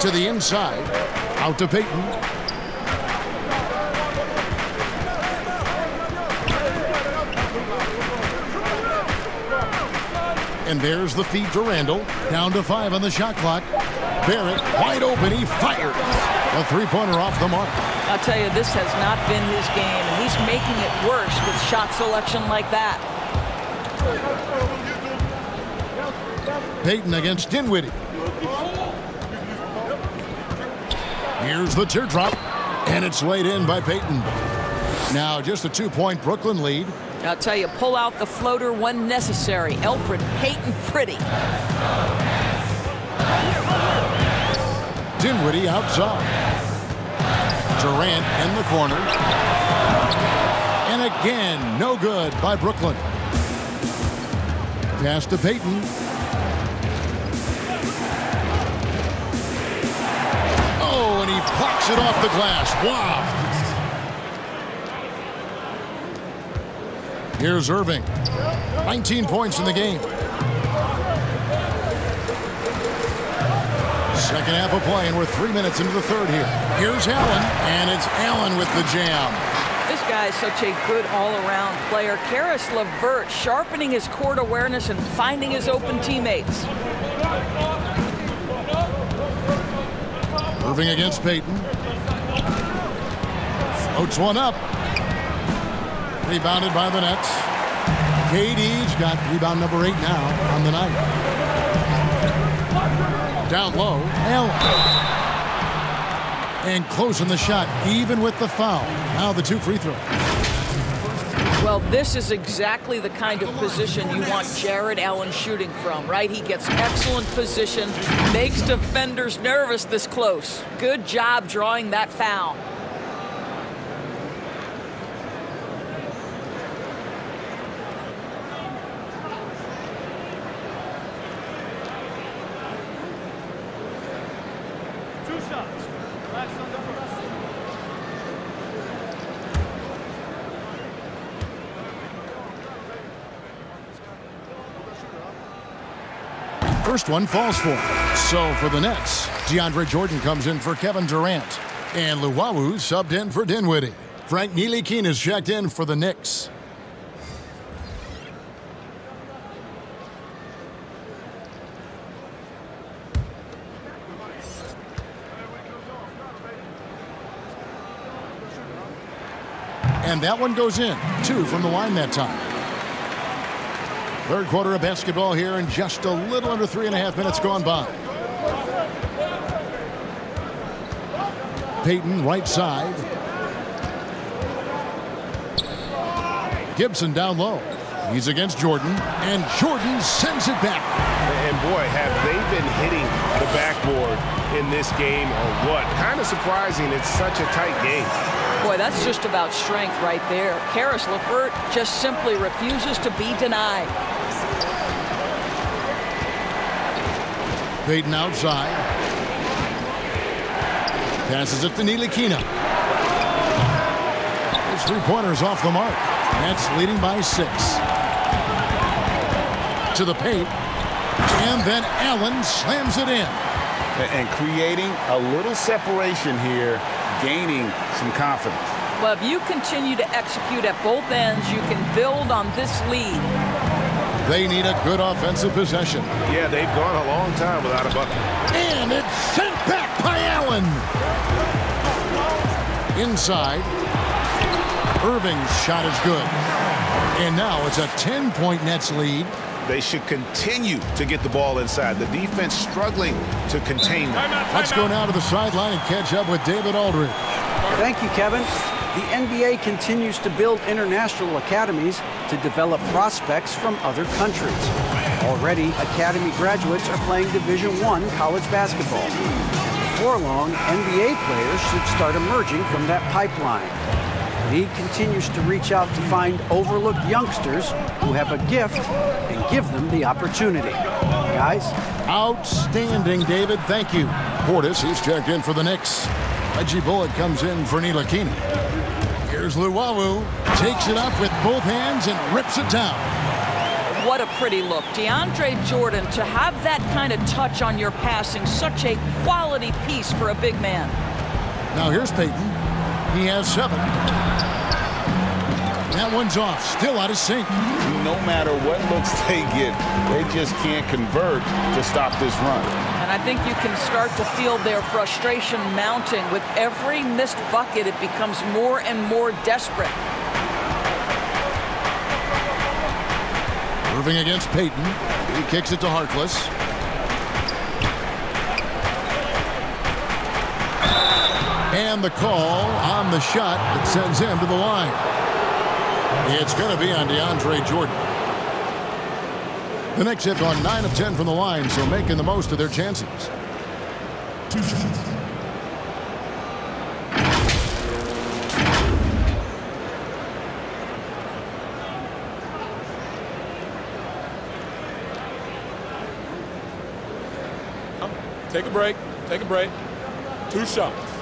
To the inside. Out to Payton. And there's the feed to Randle. Down to 5 on the shot clock. Barrett wide open. He fires. A three-pointer off the mark. I'll tell you, this has not been his game, and he's making it worse with shot selection like that. Payton against Dinwiddie. Here's the teardrop, and it's laid in by Payton. Now just a 2-point Brooklyn lead. I'll tell you, pull out the floater when necessary. Elfrid Payton pretty. Dinwiddie outside. Durant in the corner. And again, no good by Brooklyn. Pass to Payton. Oh, and he plucks it off the glass. Wow. Here's Irving. 19 points in the game. Second half of play, and we're 3 minutes into the third here. Here's Allen, and it's Allen with the jam. This guy is such a good all-around player. Karis LeVert sharpening his court awareness and finding his open teammates. Irving against Payton. Floats one up. Rebounded by the Nets. KD's got rebound number 8 now on the night. Down low, Allen. And closing the shot, even with the foul. Now the 2 free throws. Well, this is exactly the kind of position you want Jared Allen shooting from, right? He gets excellent position, makes defenders nervous this close. Good job drawing that foul. First one falls for him. So for the Nets, DeAndre Jordan comes in for Kevin Durant. And Luwawu subbed in for Dinwiddie. Frank Ntilikina is checked in for the Knicks. And that one goes in. 2 from the line that time. Third quarter of basketball here, and just a little under 3.5 minutes gone by. Payton right side. Gibson down low. He's against Jordan, and Jordan sends it back. And boy, have they been hitting the backboard in this game or what? Kind of surprising. It's such a tight game. Boy, that's just about strength right there. Karis LeVert just simply refuses to be denied. Payton outside. Passes it to Ntilikina. His three-pointers off the mark. Nets leading by 6. To the paint. And then Allen slams it in. And creating a little separation here, gaining some confidence. Well, if you continue to execute at both ends, you can build on this lead. They need a good offensive possession. Yeah, they've gone a long time without a bucket. And it's sent back by Allen. Inside. Irving's shot is good. And now it's a 10-point Nets lead. They should continue to get the ball inside. The defense struggling to contain them. Let's go now to the sideline and catch up with David Aldridge. Thank you, Kevin. The NBA continues to build international academies to develop prospects from other countries. Already, academy graduates are playing Division I college basketball. Before long, NBA players should start emerging from that pipeline. The league continues to reach out to find overlooked youngsters who have a gift and give them the opportunity. Guys? Outstanding, David. Thank you. Portis is checked in for the Knicks. Reggie Bullock comes in for Ntilikina. Here's Luwawu. Takes it up with both hands and rips it down. What a pretty look. DeAndre Jordan, to have that kind of touch on your passing, such a quality piece for a big man. Now here's Payton. He has 7. That one's off. Still out of sync. No matter what looks they get, they just can't convert to stop this run. And I think you can start to feel their frustration mounting. With every missed bucket, it becomes more and more desperate. Irving against Payton. He kicks it to Harkless. And the call on the shot that sends him to the line. It's going to be on DeAndre Jordan. The Knicks hit on 9 of 10 from the line, so making the most of their chances. 2 shots. Take a break. Take a break. 2 shots.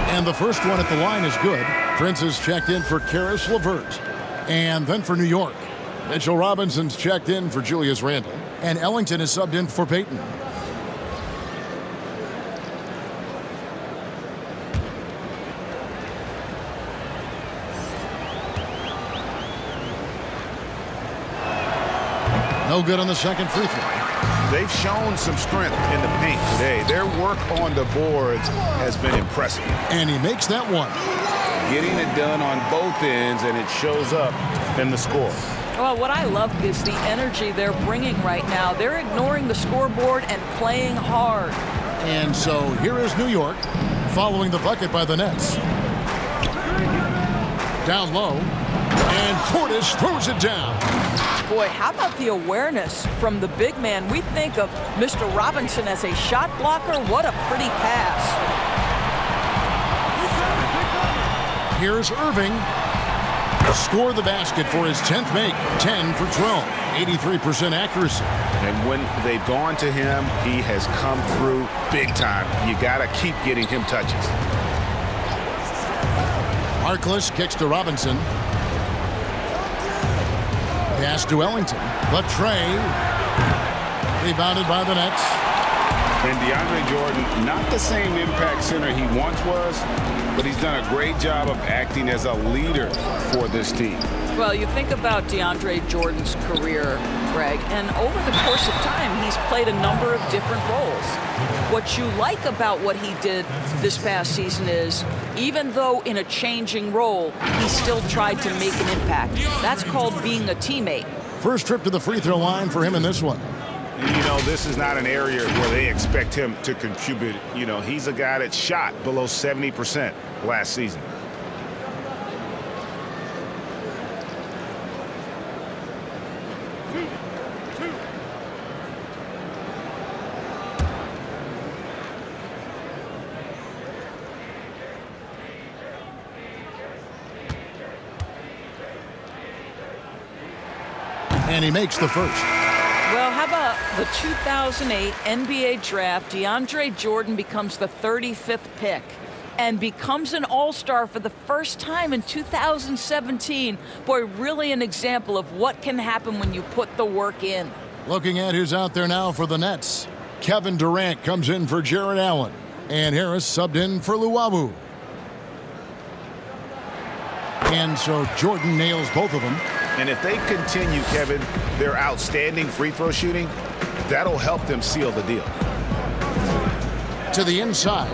And the first one at the line is good. Prince is checked in for Karis LeVert. And then for New York, Mitchell Robinson's checked in for Julius Randle. And Ellington is subbed in for Payton. No good on the second free throw. They've shown some strength in the paint today. Their work on the boards has been impressive. And he makes that one. Getting it done on both ends, and it shows up in the score. Well, what I love is the energy they're bringing right now. They're ignoring the scoreboard and playing hard. And so here is New York following the bucket by the Nets. Down low. And Portis throws it down. Boy, how about the awareness from the big man? We think of Mr. Robinson as a shot blocker. What a pretty pass. Here's Irving. Score the basket for his 10th make. 10 for 12. 83% accuracy. And when they've gone to him, he has come through big time. You got to keep getting him touches. Harkless kicks to Robinson. Pass to Ellington. The tray. Rebounded by the Nets. And DeAndre Jordan, not the same impact center he once was, but he's done a great job of acting as a leader for this team. Well, you think about DeAndre Jordan's career, Greg, and over the course of time, he's played a number of different roles. What you like about what he did this past season is, even though in a changing role, he still tried to make an impact. That's called being a teammate. First trip to the free throw line for him in this one. You know, this is not an area where they expect him to contribute. You know, he's a guy that shot below 70% last season. And he makes the first. Well, how about the 2008 NBA draft? DeAndre Jordan becomes the 35th pick and becomes an all-star for the first time in 2017. Boy, really an example of what can happen when you put the work in. Looking at who's out there now for the Nets. Kevin Durant comes in for Jarrett Allen. And Harris subbed in for Luwawu. And so Jordan nails both of them. And if they continue, Kevin, their outstanding free throw shooting, that'll help them seal the deal. To the inside.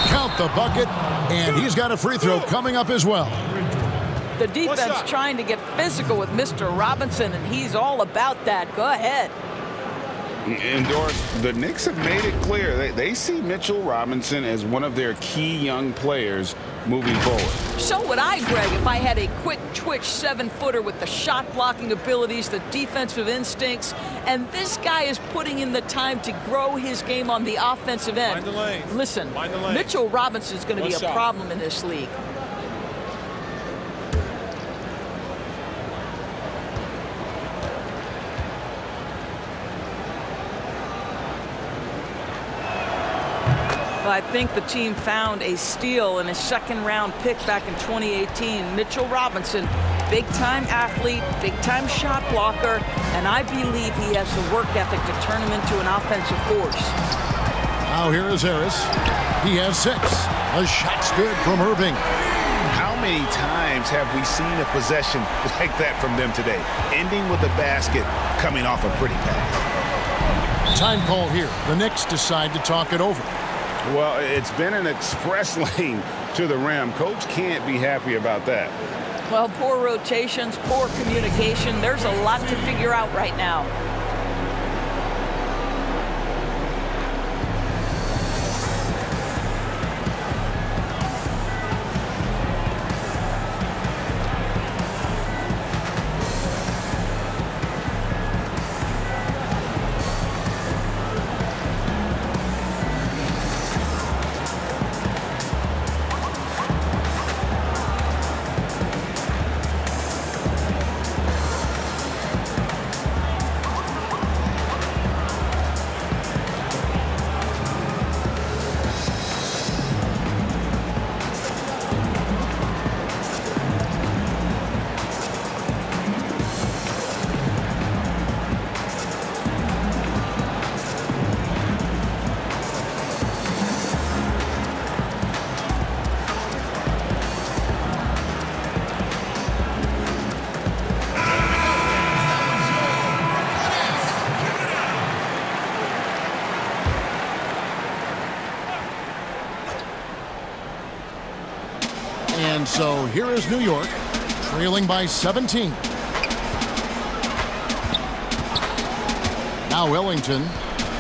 Count the bucket. And he's got a free throw coming up as well. The defense trying to get physical with Mr. Robinson, and he's all about that. Go ahead. And Doris, the Knicks have made it clear they see Mitchell Robinson as one of their key young players moving forward. So would I, Greg, if I had a quick twitch 7-footer with the shot blocking abilities, the defensive instincts, and this guy is putting in the time to grow his game on the offensive end. Listen, Mitchell Robinson is going to be a problem in this league. I think the team found a steal in a second-round pick back in 2018. Mitchell Robinson, big-time athlete, big-time shot blocker, and I believe he has the work ethic to turn him into an offensive force. Now here is Harris. He has 6. A shot's good from Irving. How many times have we seen a possession like that from them today? Ending with the basket coming off a pretty pass. Time call here. The Knicks decide to talk it over. Well, it's been an express lane to the rim. Coach can't be happy about that. Well, poor rotations, poor communication. There's a lot to figure out right now. And so here is New York, trailing by 17. Now Ellington.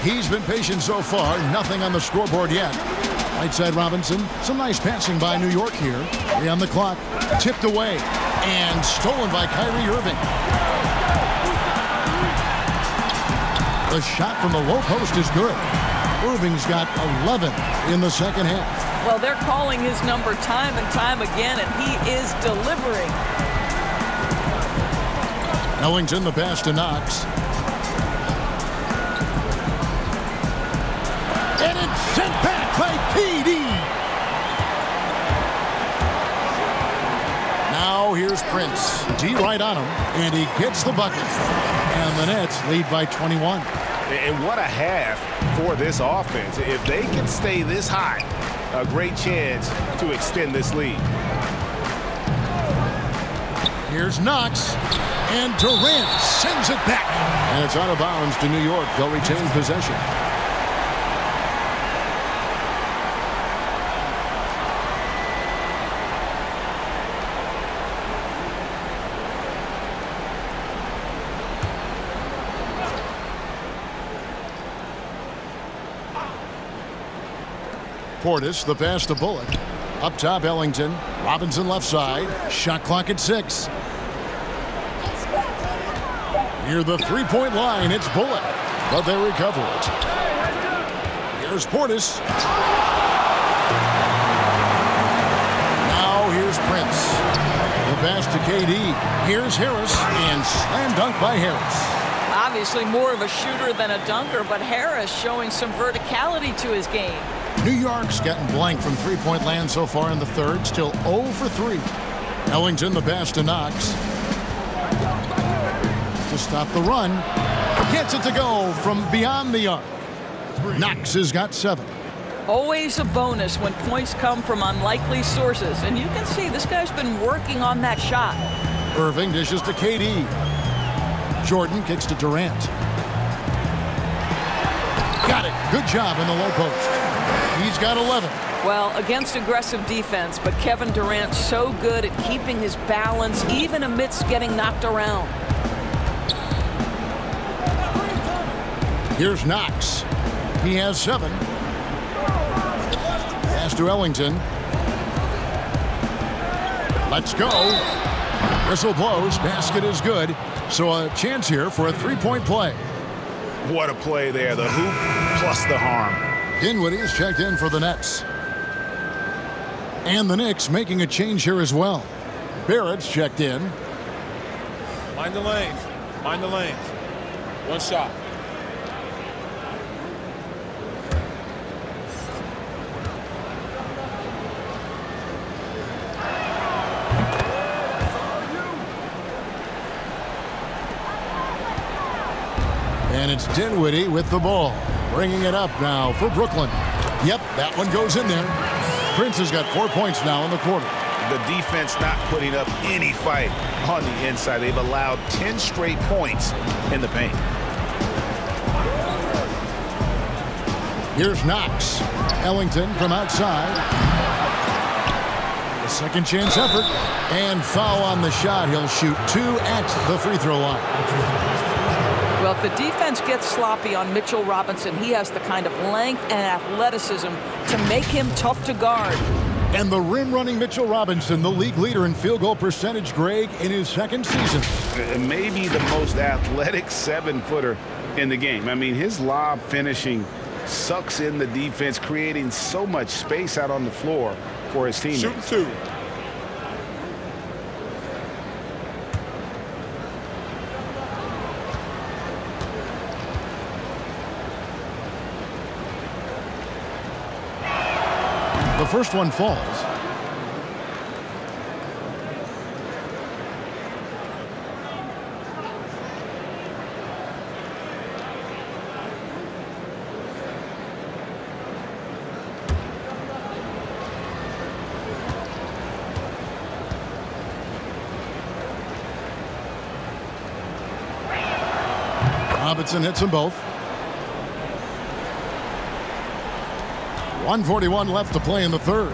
He's been patient so far. Nothing on the scoreboard yet. Right side Robinson. Some nice passing by New York here. 3 on the clock. Tipped away. And stolen by Kyrie Irving. The shot from the low post is good. Irving's got 11 in the second half. Well, they're calling his number time and time again, and he is delivering. Ellington, the pass to Knox. And it's sent back by KD. Now here's Prince. D right on him, and he gets the bucket. And the Nets lead by 21. And what a half for this offense. If they can stay this high, a great chance to extend this lead. Here's Knox, and Durant sends it back. And it's out of bounds to New York. They'll retain possession. Portis, the pass to Bullock. Up top, Ellington. Robinson left side. Shot clock at 6. Near the three-point line, it's Bullock. But they recover it. Here's Portis. Now here's Prince. The pass to KD. Here's Harris. And slam dunk by Harris. Obviously more of a shooter than a dunker, but Harris showing some verticality to his game. New York's gotten blank from three-point land so far in the third. Still 0 for 3. Ellington, the pass to Knox. To stop the run. Gets it to go from beyond the arc. Knox has got 7. Always a bonus when points come from unlikely sources. And you can see this guy's been working on that shot. Irving dishes to KD. Jordan kicks to Durant. Got it. Good job in the low post. He's got 11. Well, against aggressive defense, but Kevin Durant's so good at keeping his balance even amidst getting knocked around. Here's Knox. He has 7. Pass to Ellington. Let's go. Whistle blows. Basket is good. So a chance here for a three-point play. What a play there. The hoop plus the harm. Dinwiddie is checked in for the Nets. And the Knicks making a change here as well. Barrett's checked in. Mind the lanes. Mind the lanes. One shot. And it's Dinwiddie with the ball. Bringing it up now for Brooklyn. Yep, that one goes in there. Prince has got 4 points now in the quarter. The defense not putting up any fight on the inside. They've allowed 10 straight points in the paint. Here's Knox. Ellington from outside. A second chance effort. And foul on the shot. He'll shoot 2 at the free throw line. Well, if the defense gets sloppy on Mitchell Robinson, he has the kind of length and athleticism to make him tough to guard. And the rim-running Mitchell Robinson, the league leader in field goal percentage, Greg, in his second season. Maybe the most athletic 7-footer in the game. I mean, his lob finishing sucks in the defense, creating so much space out on the floor for his teammates. Shoot 2. The first one falls. Robinson hits them both. 1:41 left to play in the third.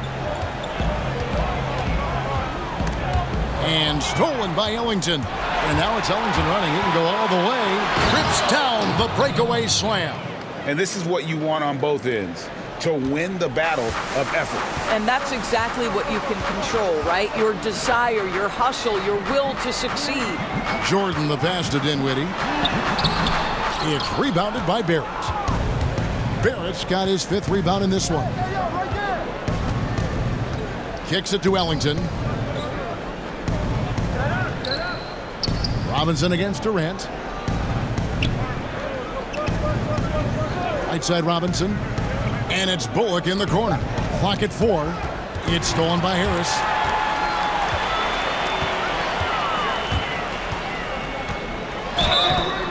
And stolen by Ellington. And now it's Ellington running. He can go all the way. Trips down the breakaway slam. And this is what you want on both ends, to win the battle of effort. And that's exactly what you can control, right? Your desire, your hustle, your will to succeed. Jordan the pass to Dinwiddie. It's rebounded by Barrett. Barrett's got his 5th rebound in this one. Kicks it to Ellington. Robinson against Durant. Right side Robinson. And it's Bullock in the corner. Clock at 4. It's stolen by Harris.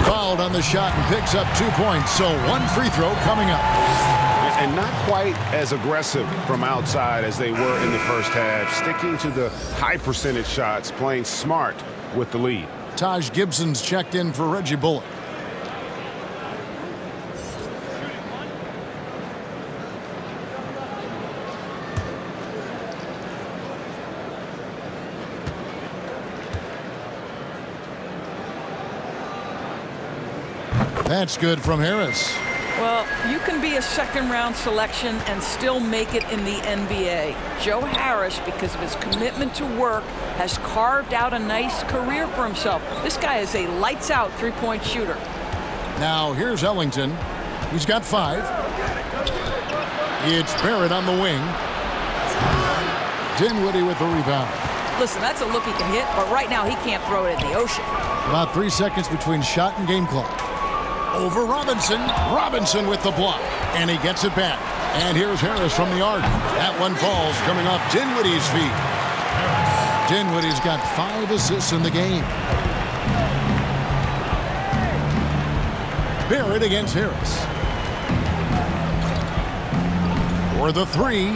Fouled on the shot and picks up 2 points. So 1 free throw coming up. And not quite as aggressive from outside as they were in the first half. Sticking to the high percentage shots, playing smart with the lead. Taj Gibson's checked in for Reggie Bullock. That's good from Harris. Well, you can be a second-round selection and still make it in the NBA. Joe Harris, because of his commitment to work, has carved out a nice career for himself. This guy is a lights-out three-point shooter. Now, here's Ellington. He's got 5. It's Barrett on the wing. Dinwiddie with the rebound. Listen, that's a look he can hit, but right now he can't throw it in the ocean. About 3 seconds between shot and game clock. Over Robinson. Robinson with the block. And he gets it back. And here's Harris from the arc. That one falls, coming off Dinwiddie's feet. Dinwiddie's got 5 assists in the game. Barrett against Harris. For the 3.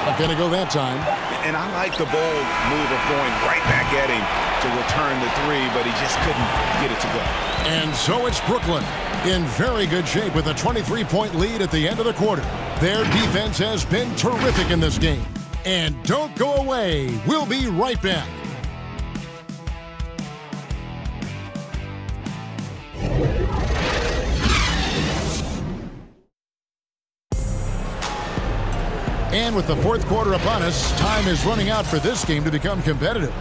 Not going to go that time. And I like the bold move of going right back at him to return the 3, but he just couldn't get it to go. And so it's Brooklyn in very good shape with a 23-point lead at the end of the quarter. Their defense has been terrific in this game. And don't go away. We'll be right back. And with the fourth quarter upon us, time is running out for this game to become competitive.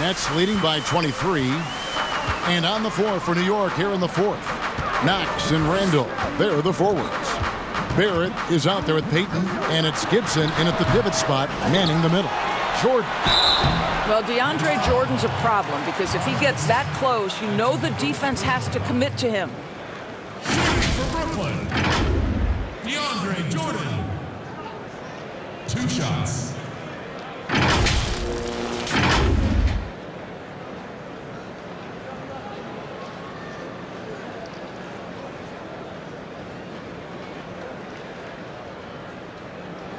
Nets leading by 23. And on the floor for New York here in the fourth. Knox and Randall, they're the forwards. Barrett is out there with Payton, and it's Gibson in at the pivot spot, manning the middle. Jordan. Well, DeAndre Jordan's a problem because if he gets that close, you know the defense has to commit to him. For Brooklyn, DeAndre Jordan. 2 shots.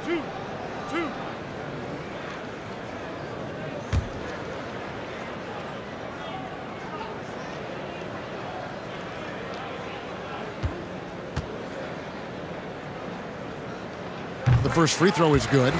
2. The first free throw is good.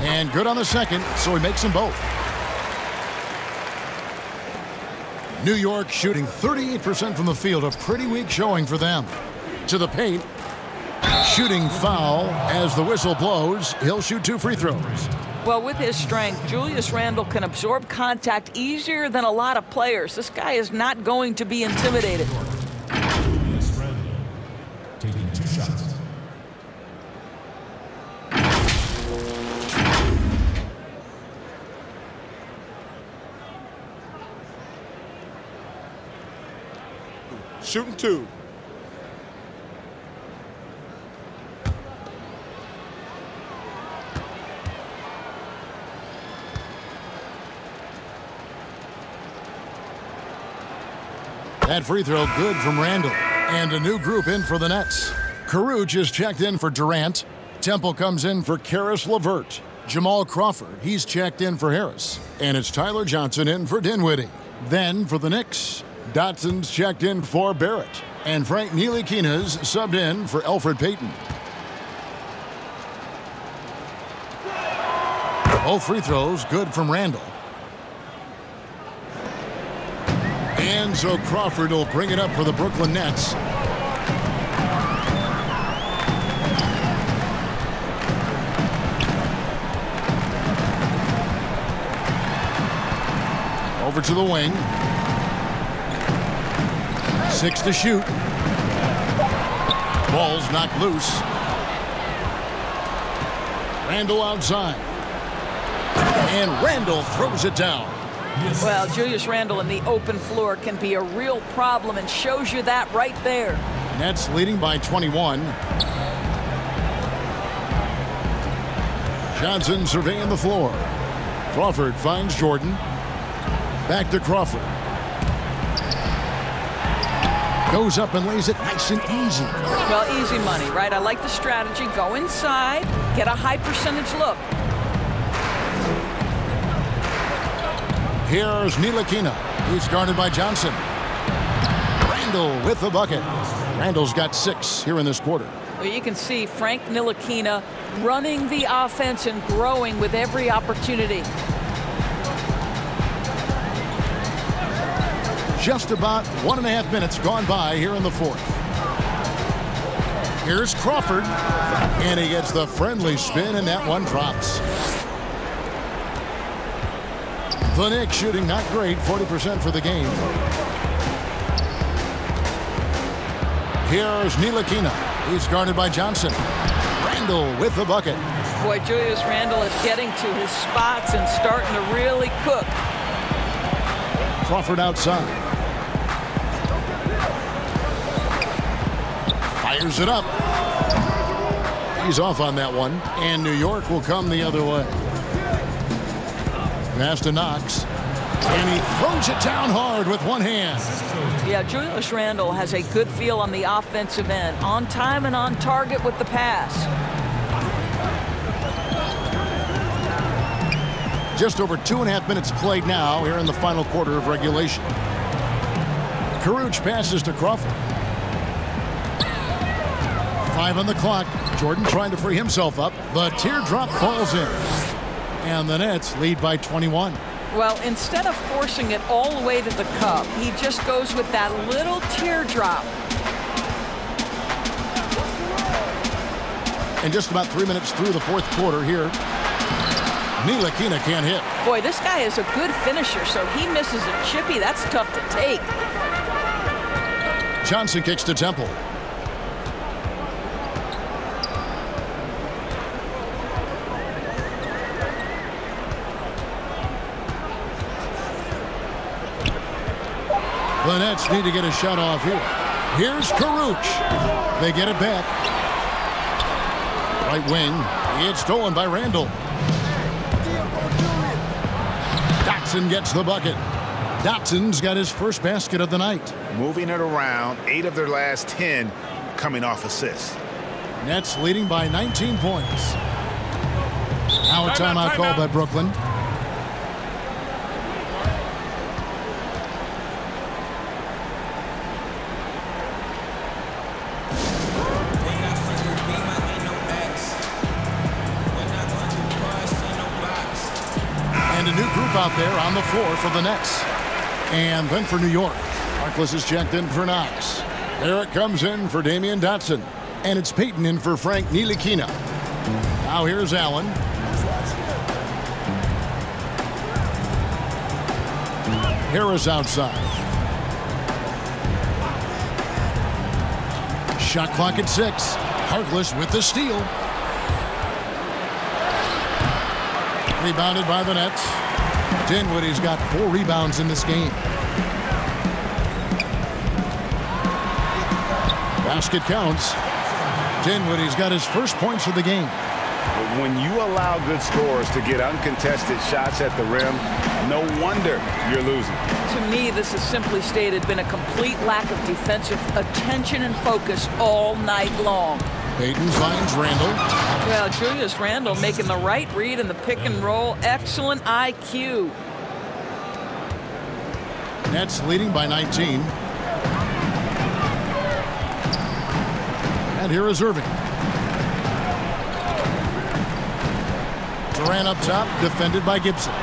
And good on the second, so he makes them both. New York shooting 38% from the field, a pretty weak showing for them. To the paint, shooting foul as the whistle blows. He'll shoot 2 free throws. Well, with his strength, Julius Randle can absorb contact easier than a lot of players. This guy is not going to be intimidated. Julius Randle taking 2 shots. Shooting 2. That free throw good from Randle. And a new group in for the Nets. Caruge is checked in for Durant. Temple comes in for Karis LeVert. Jamal Crawford, he's checked in for Harris. And it's Tyler Johnson in for Dinwiddie. Then for the Knicks, Dotson's checked in for Barrett. And Frank Ntilikina's subbed in for Elfrid Payton. Both free throws good from Randle. And so Crawford will bring it up for the Brooklyn Nets. Over to the wing. 6 to shoot. Ball's knocked loose. Randle outside. And Randle throws it down. Well, Julius Randle in the open floor can be a real problem and shows you that right there. Nets leading by 21. Johnson surveying the floor. Crawford finds Jordan. Back to Crawford. Goes up and lays it nice and easy. Well, easy money, right? I like the strategy. Go inside, get a high percentage look. Here's Ntilikina. He's guarded by Johnson. Randle with the bucket. Randle's got 6 here in this quarter. Well, you can see Frank Ntilikina running the offense and growing with every opportunity. Just about 1.5 minutes gone by here in the fourth. Here's Crawford. And he gets the friendly spin, and that one drops. The Knicks shooting not great, 40% for the game. Here's Ntilikina. He's guarded by Johnson. Randle with the bucket. Boy, Julius Randle is getting to his spots and starting to really cook. Crawford outside. Fires it up. He's off on that one. And New York will come the other way. Pass to Knox. And he throws it down hard with one hand. Yeah, Julius Randle has a good feel on the offensive end. On time and on target with the pass. Just over 2.5 minutes played now here in the final quarter of regulation. Caruge passes to Crawford. 5 on the clock. Jordan trying to free himself up. The teardrop falls in. And the Nets lead by 21. Well, instead of forcing it all the way to the cup, he just goes with that little teardrop. And just about 3 minutes through the fourth quarter here. Ntilikina can't hit. Boy, this guy is a good finisher, so he misses a chippy. That's tough to take. Johnson kicks to Temple. The Nets need to get a shot off here. Here's Karuch. They get it back. Right wing. It's stolen by Randall. Dotson gets the bucket. Dotson's got his first basket of the night. Moving it around, 8 of their last 10 coming off assists. Nets leading by 19 points. Now a timeout called by Brooklyn. And a new group out there on the floor for the Nets. And then for New York, Harkless is checked in for Knox. Barrett comes in for Damian Dotson. And it's Payton in for Frank Ntilikina. Now here's Allen. Harris outside. Shot clock at 6. Harkless with the steal. Rebounded by the Nets. Dinwiddie's got 4 rebounds in this game. Basket counts. Dinwiddie's got his first points of the game. But when you allow good scorers to get uncontested shots at the rim, no wonder you're losing. To me, this has simply stated been a complete lack of defensive attention and focus all night long. Payton finds Randall. Well, Julius Randle making the right read in the pick and roll. Excellent IQ. Nets leading by 19. And here is Irving. Durant up top, defended by Gibson.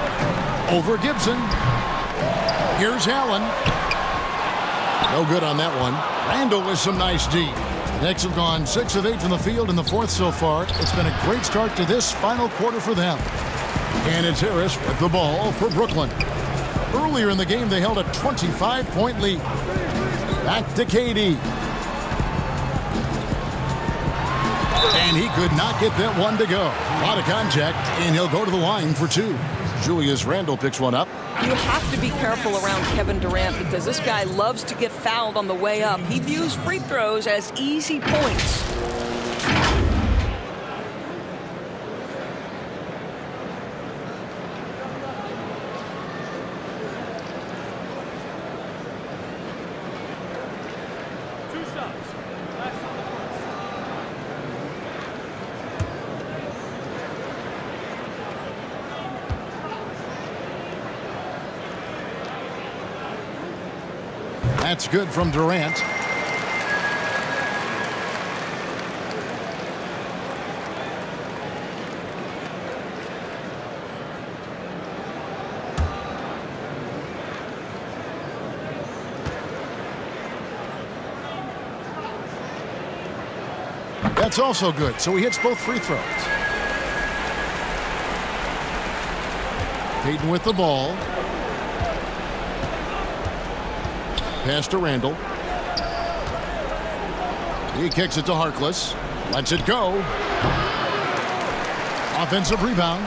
Over Gibson. Here's Allen. No good on that one. Randall with some nice D. The Knicks have gone 6 of 8 from the field in the fourth so far. It's been a great start to this final quarter for them. And it's Harris with the ball for Brooklyn. Earlier in the game, they held a 25-point lead. Back to KD. And he could not get that one to go. A lot of contact, and he'll go to the line for 2. Julius Randle picks one up. You have to be careful around Kevin Durant because this guy loves to get fouled on the way up. He views free throws as easy points. That's good from Durant. That's also good, so he hits both free throws. Payton with the ball. Pass to Randall. He kicks it to Harkless. Lets it go. Offensive rebound.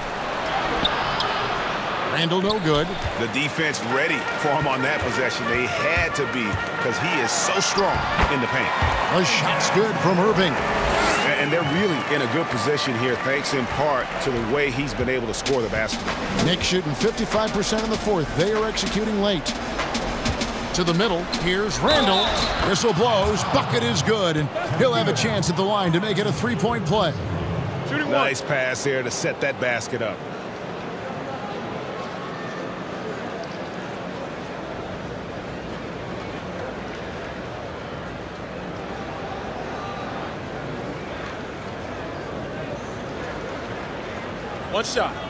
Randall no good. The defense ready for him on that possession. They had to be because he is so strong in the paint. A shot's good from Irving. And they're really in a good position here thanks in part to the way he's been able to score the basketball. Knicks shooting 55% in the fourth. They are executing late. To the middle. Here's Randall. Whistle blows. Bucket is good. And he'll have a chance at the line to make it a 3-point play. Nice pass there to set that basket up. One shot.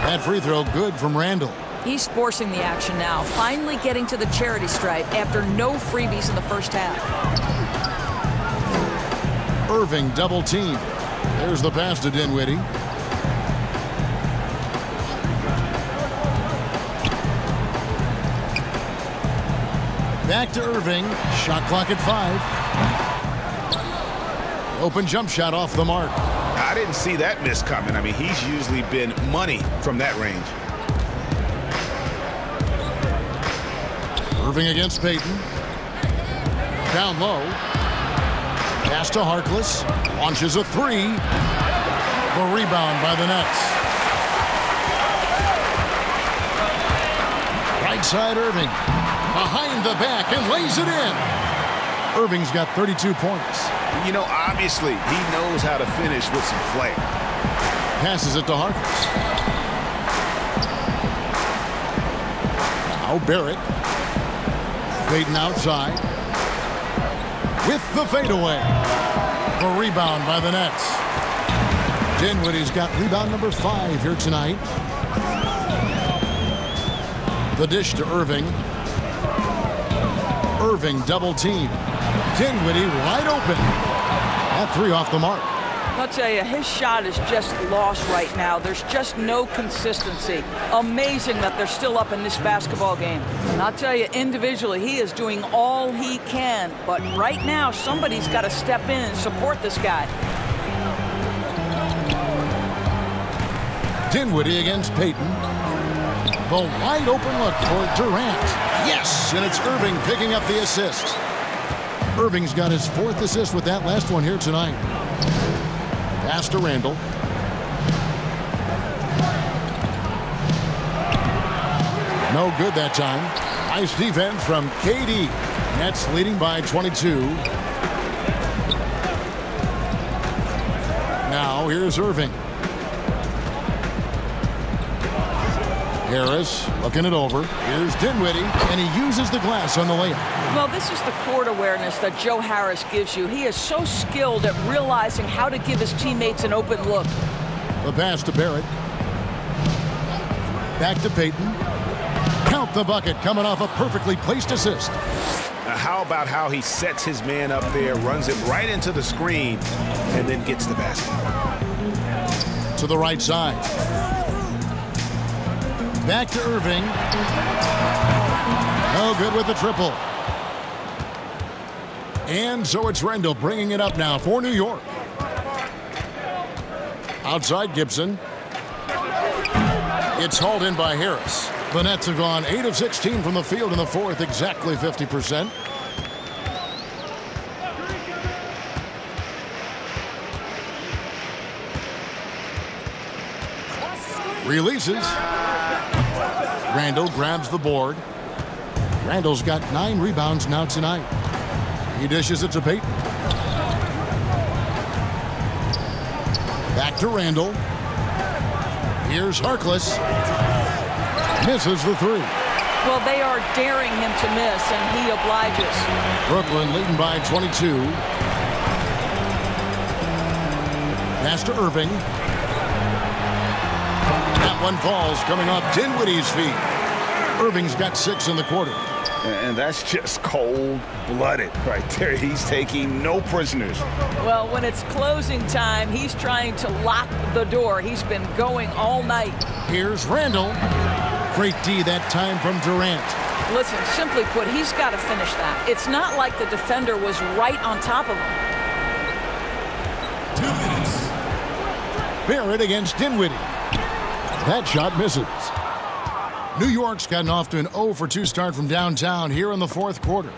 That free throw good from Randall. He's forcing the action now, finally getting to the charity stripe after no freebies in the first half. Irving double team. There's the pass to Dinwiddie. Back to Irving. Shot clock at 5. Open jump shot off the mark. I didn't see that miss coming. I mean, he's usually been money from that range. Irving against Payton. Down low. Pass to Harkless. Launches a 3. The rebound by the Nets. Right side Irving. Behind the back and lays it in. Irving's got 32 points. You know, obviously, he knows how to finish with some flair. Passes it to Harkless. Now Barrett. Payton outside. With the fadeaway. The rebound by the Nets. Dinwiddie's got rebound number 5 here tonight. The dish to Irving. Irving double team. Dinwiddie wide open. That 3 off the mark. I'll tell you, his shot is just lost right now. There's just no consistency. Amazing that they're still up in this basketball game. And I'll tell you, individually, he is doing all he can. But right now, somebody's got to step in and support this guy. Dinwiddie against Payton. The wide open look for Durant. Yes, and it's Irving picking up the assist. Irving's got his 4th assist with that last one here tonight. Pass to Randall. No good that time. Nice defense from KD. Nets leading by 22. Now here's Irving. Harris looking it over. Here's Dinwiddie, and he uses the glass on the layup. Well, this is the court awareness that Joe Harris gives you. He is so skilled at realizing how to give his teammates an open look. The pass to Barrett. Back to Payton. Count the bucket, coming off a perfectly placed assist. Now, how about how he sets his man up there, runs it right into the screen, and then gets the basket. To the right side. Back to Irving. No good with the triple. And so it's Randall bringing it up now for New York. Outside Gibson. It's hauled in by Harris. The Nets have gone 8 of 16 from the field in the 4th, exactly 50%. Releases. Randall grabs the board. Randall's got 9 rebounds now tonight. He dishes it to Payton. Back to Randall. Here's Harkless. Misses the 3. Well, they are daring him to miss, and he obliges. Brooklyn leading by 22. Pass to Irving. That one falls, coming off Dinwiddie's feet. Irving's got 6 in the quarter. And that's just cold-blooded right there. He's taking no prisoners. Well, when it's closing time, he's trying to lock the door. He's been going all night. Here's Randall. Great D that time from Durant. Listen, simply put, he's got to finish that. It's not like the defender was right on top of him. 2 minutes. Barrett against Dinwiddie. That shot misses. New York's gotten off to an 0-for-2 start from downtown here in the 4th quarter.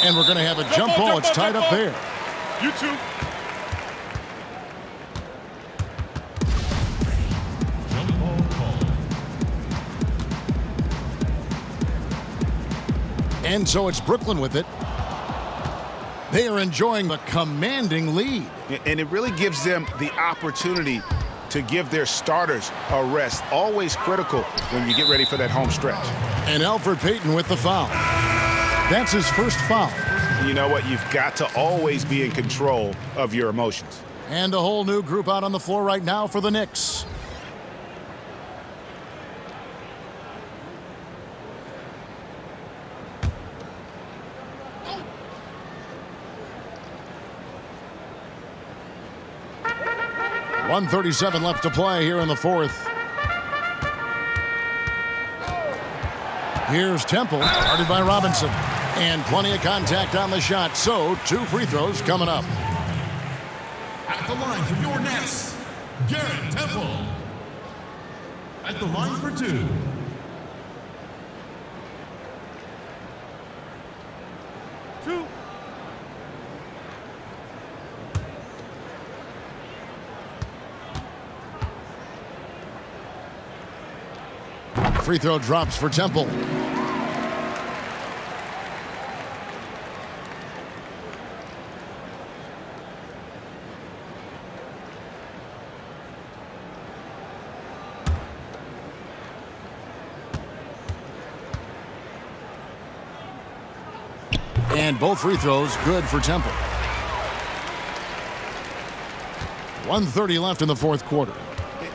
And we're going to have a jump ball. It's tied up there. You two. And so it's Brooklyn with it. They are enjoying the commanding lead. And it really gives them the opportunity to give their starters a rest. Always critical when you get ready for that home stretch. And Elfrid Payton with the foul. That's his first foul. You know what? You've got to always be in control of your emotions. And a whole new group out on the floor right now for the Knicks. .137 left to play here in the 4th. Here's Temple, guarded by Robinson. And plenty of contact on the shot, so 2 free throws coming up. At the line for your Nets, Garrett Temple. At the line for 2. Free throw drops for Temple. And both free throws good for Temple. 1:30 left in the fourth quarter.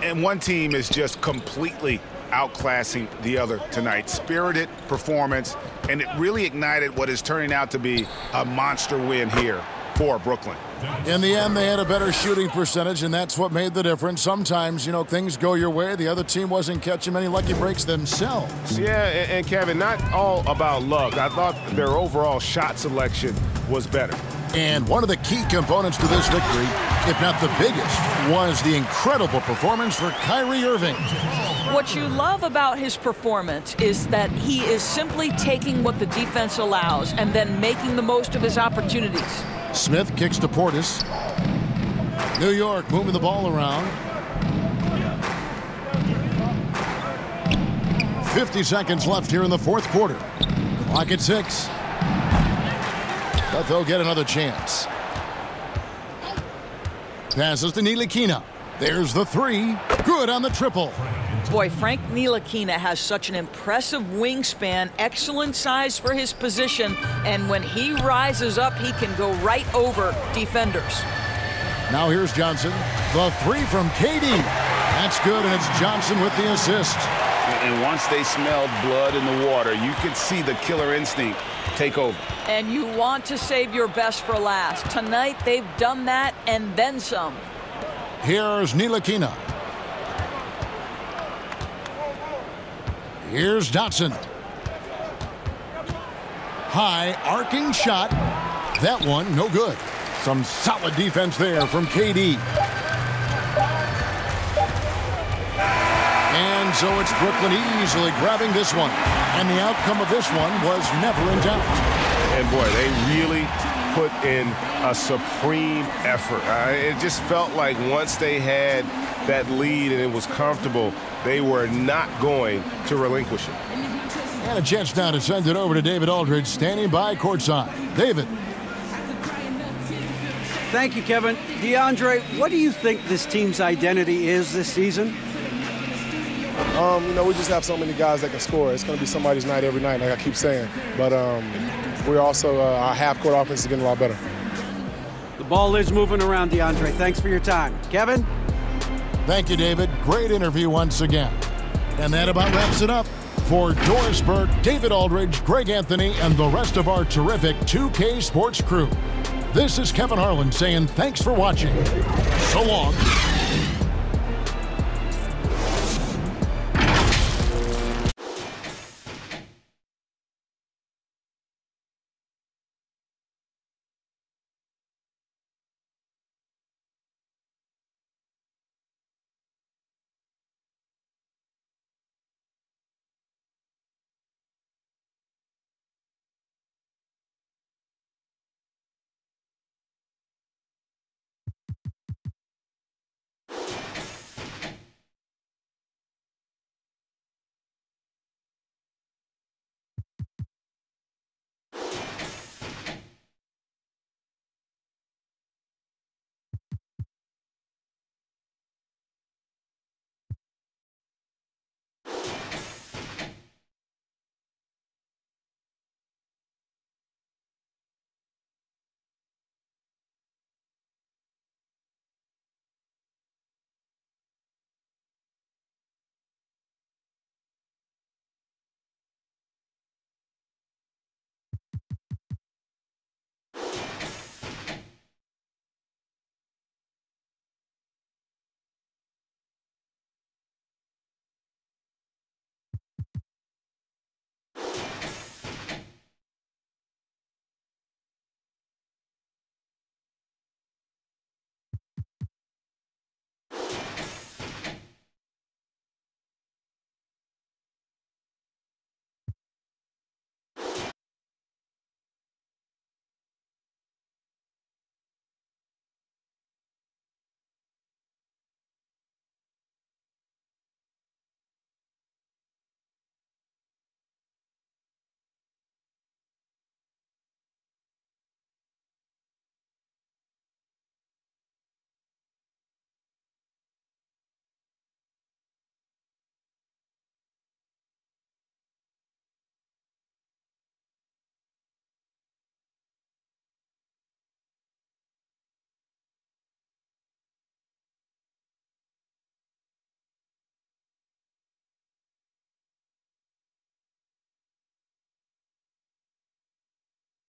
And one team is just completely outclassing the other tonight. Spirited performance, and it really ignited what is turning out to be a monster win here for Brooklyn. In the end, they had a better shooting percentage, and that's what made the difference. Sometimes, things go your way. The other team wasn't catching many lucky breaks themselves. Yeah, and Kevin, not all about luck. I thought their overall shot selection was better. And one of the key components to this victory, if not the biggest, was the incredible performance for Kyrie Irving. What you love about his performance is that he is simply taking what the defense allows and then making the most of his opportunities. Smith kicks to Portis. New York moving the ball around. 50 seconds left here in the fourth quarter. Clock at 6. But they'll get another chance. Passes to Ntilikina. There's the 3. Good on the triple. Boy, Frank Ntilikina has such an impressive wingspan, excellent size for his position, and when he rises up, he can go right over defenders. Now here's Johnson. The 3 from KD. That's good, and it's Johnson with the assist. And once they smelled blood in the water, you could see the killer instinct take over. And you want to save your best for last. Tonight, they've done that and then some. Here's Ntilikina. Here's Dotson. High arcing shot. That one, no good. Some solid defense there from KD. And so it's Brooklyn easily grabbing this one. And the outcome of this one was never in doubt. And boy, they really put in a supreme effort. It just felt like once they had that lead and it was comfortable, they were not going to relinquish it. And a chance now to send it over to David Aldridge, standing by courtside. David. Thank you, Kevin. DeAndre, what do you think this team's identity is this season? We just have so many guys that can score. It's going to be somebody's night every night, like I keep saying. But we're also, our half-court offense is getting a lot better. The ball is moving around, DeAndre. Thanks for your time. Kevin? Thank you, David. Great interview once again. And that about wraps it up. For Doris Burke, David Aldridge, Greg Anthony, and the rest of our terrific 2K Sports crew, this is Kevin Harlan saying thanks for watching. So long.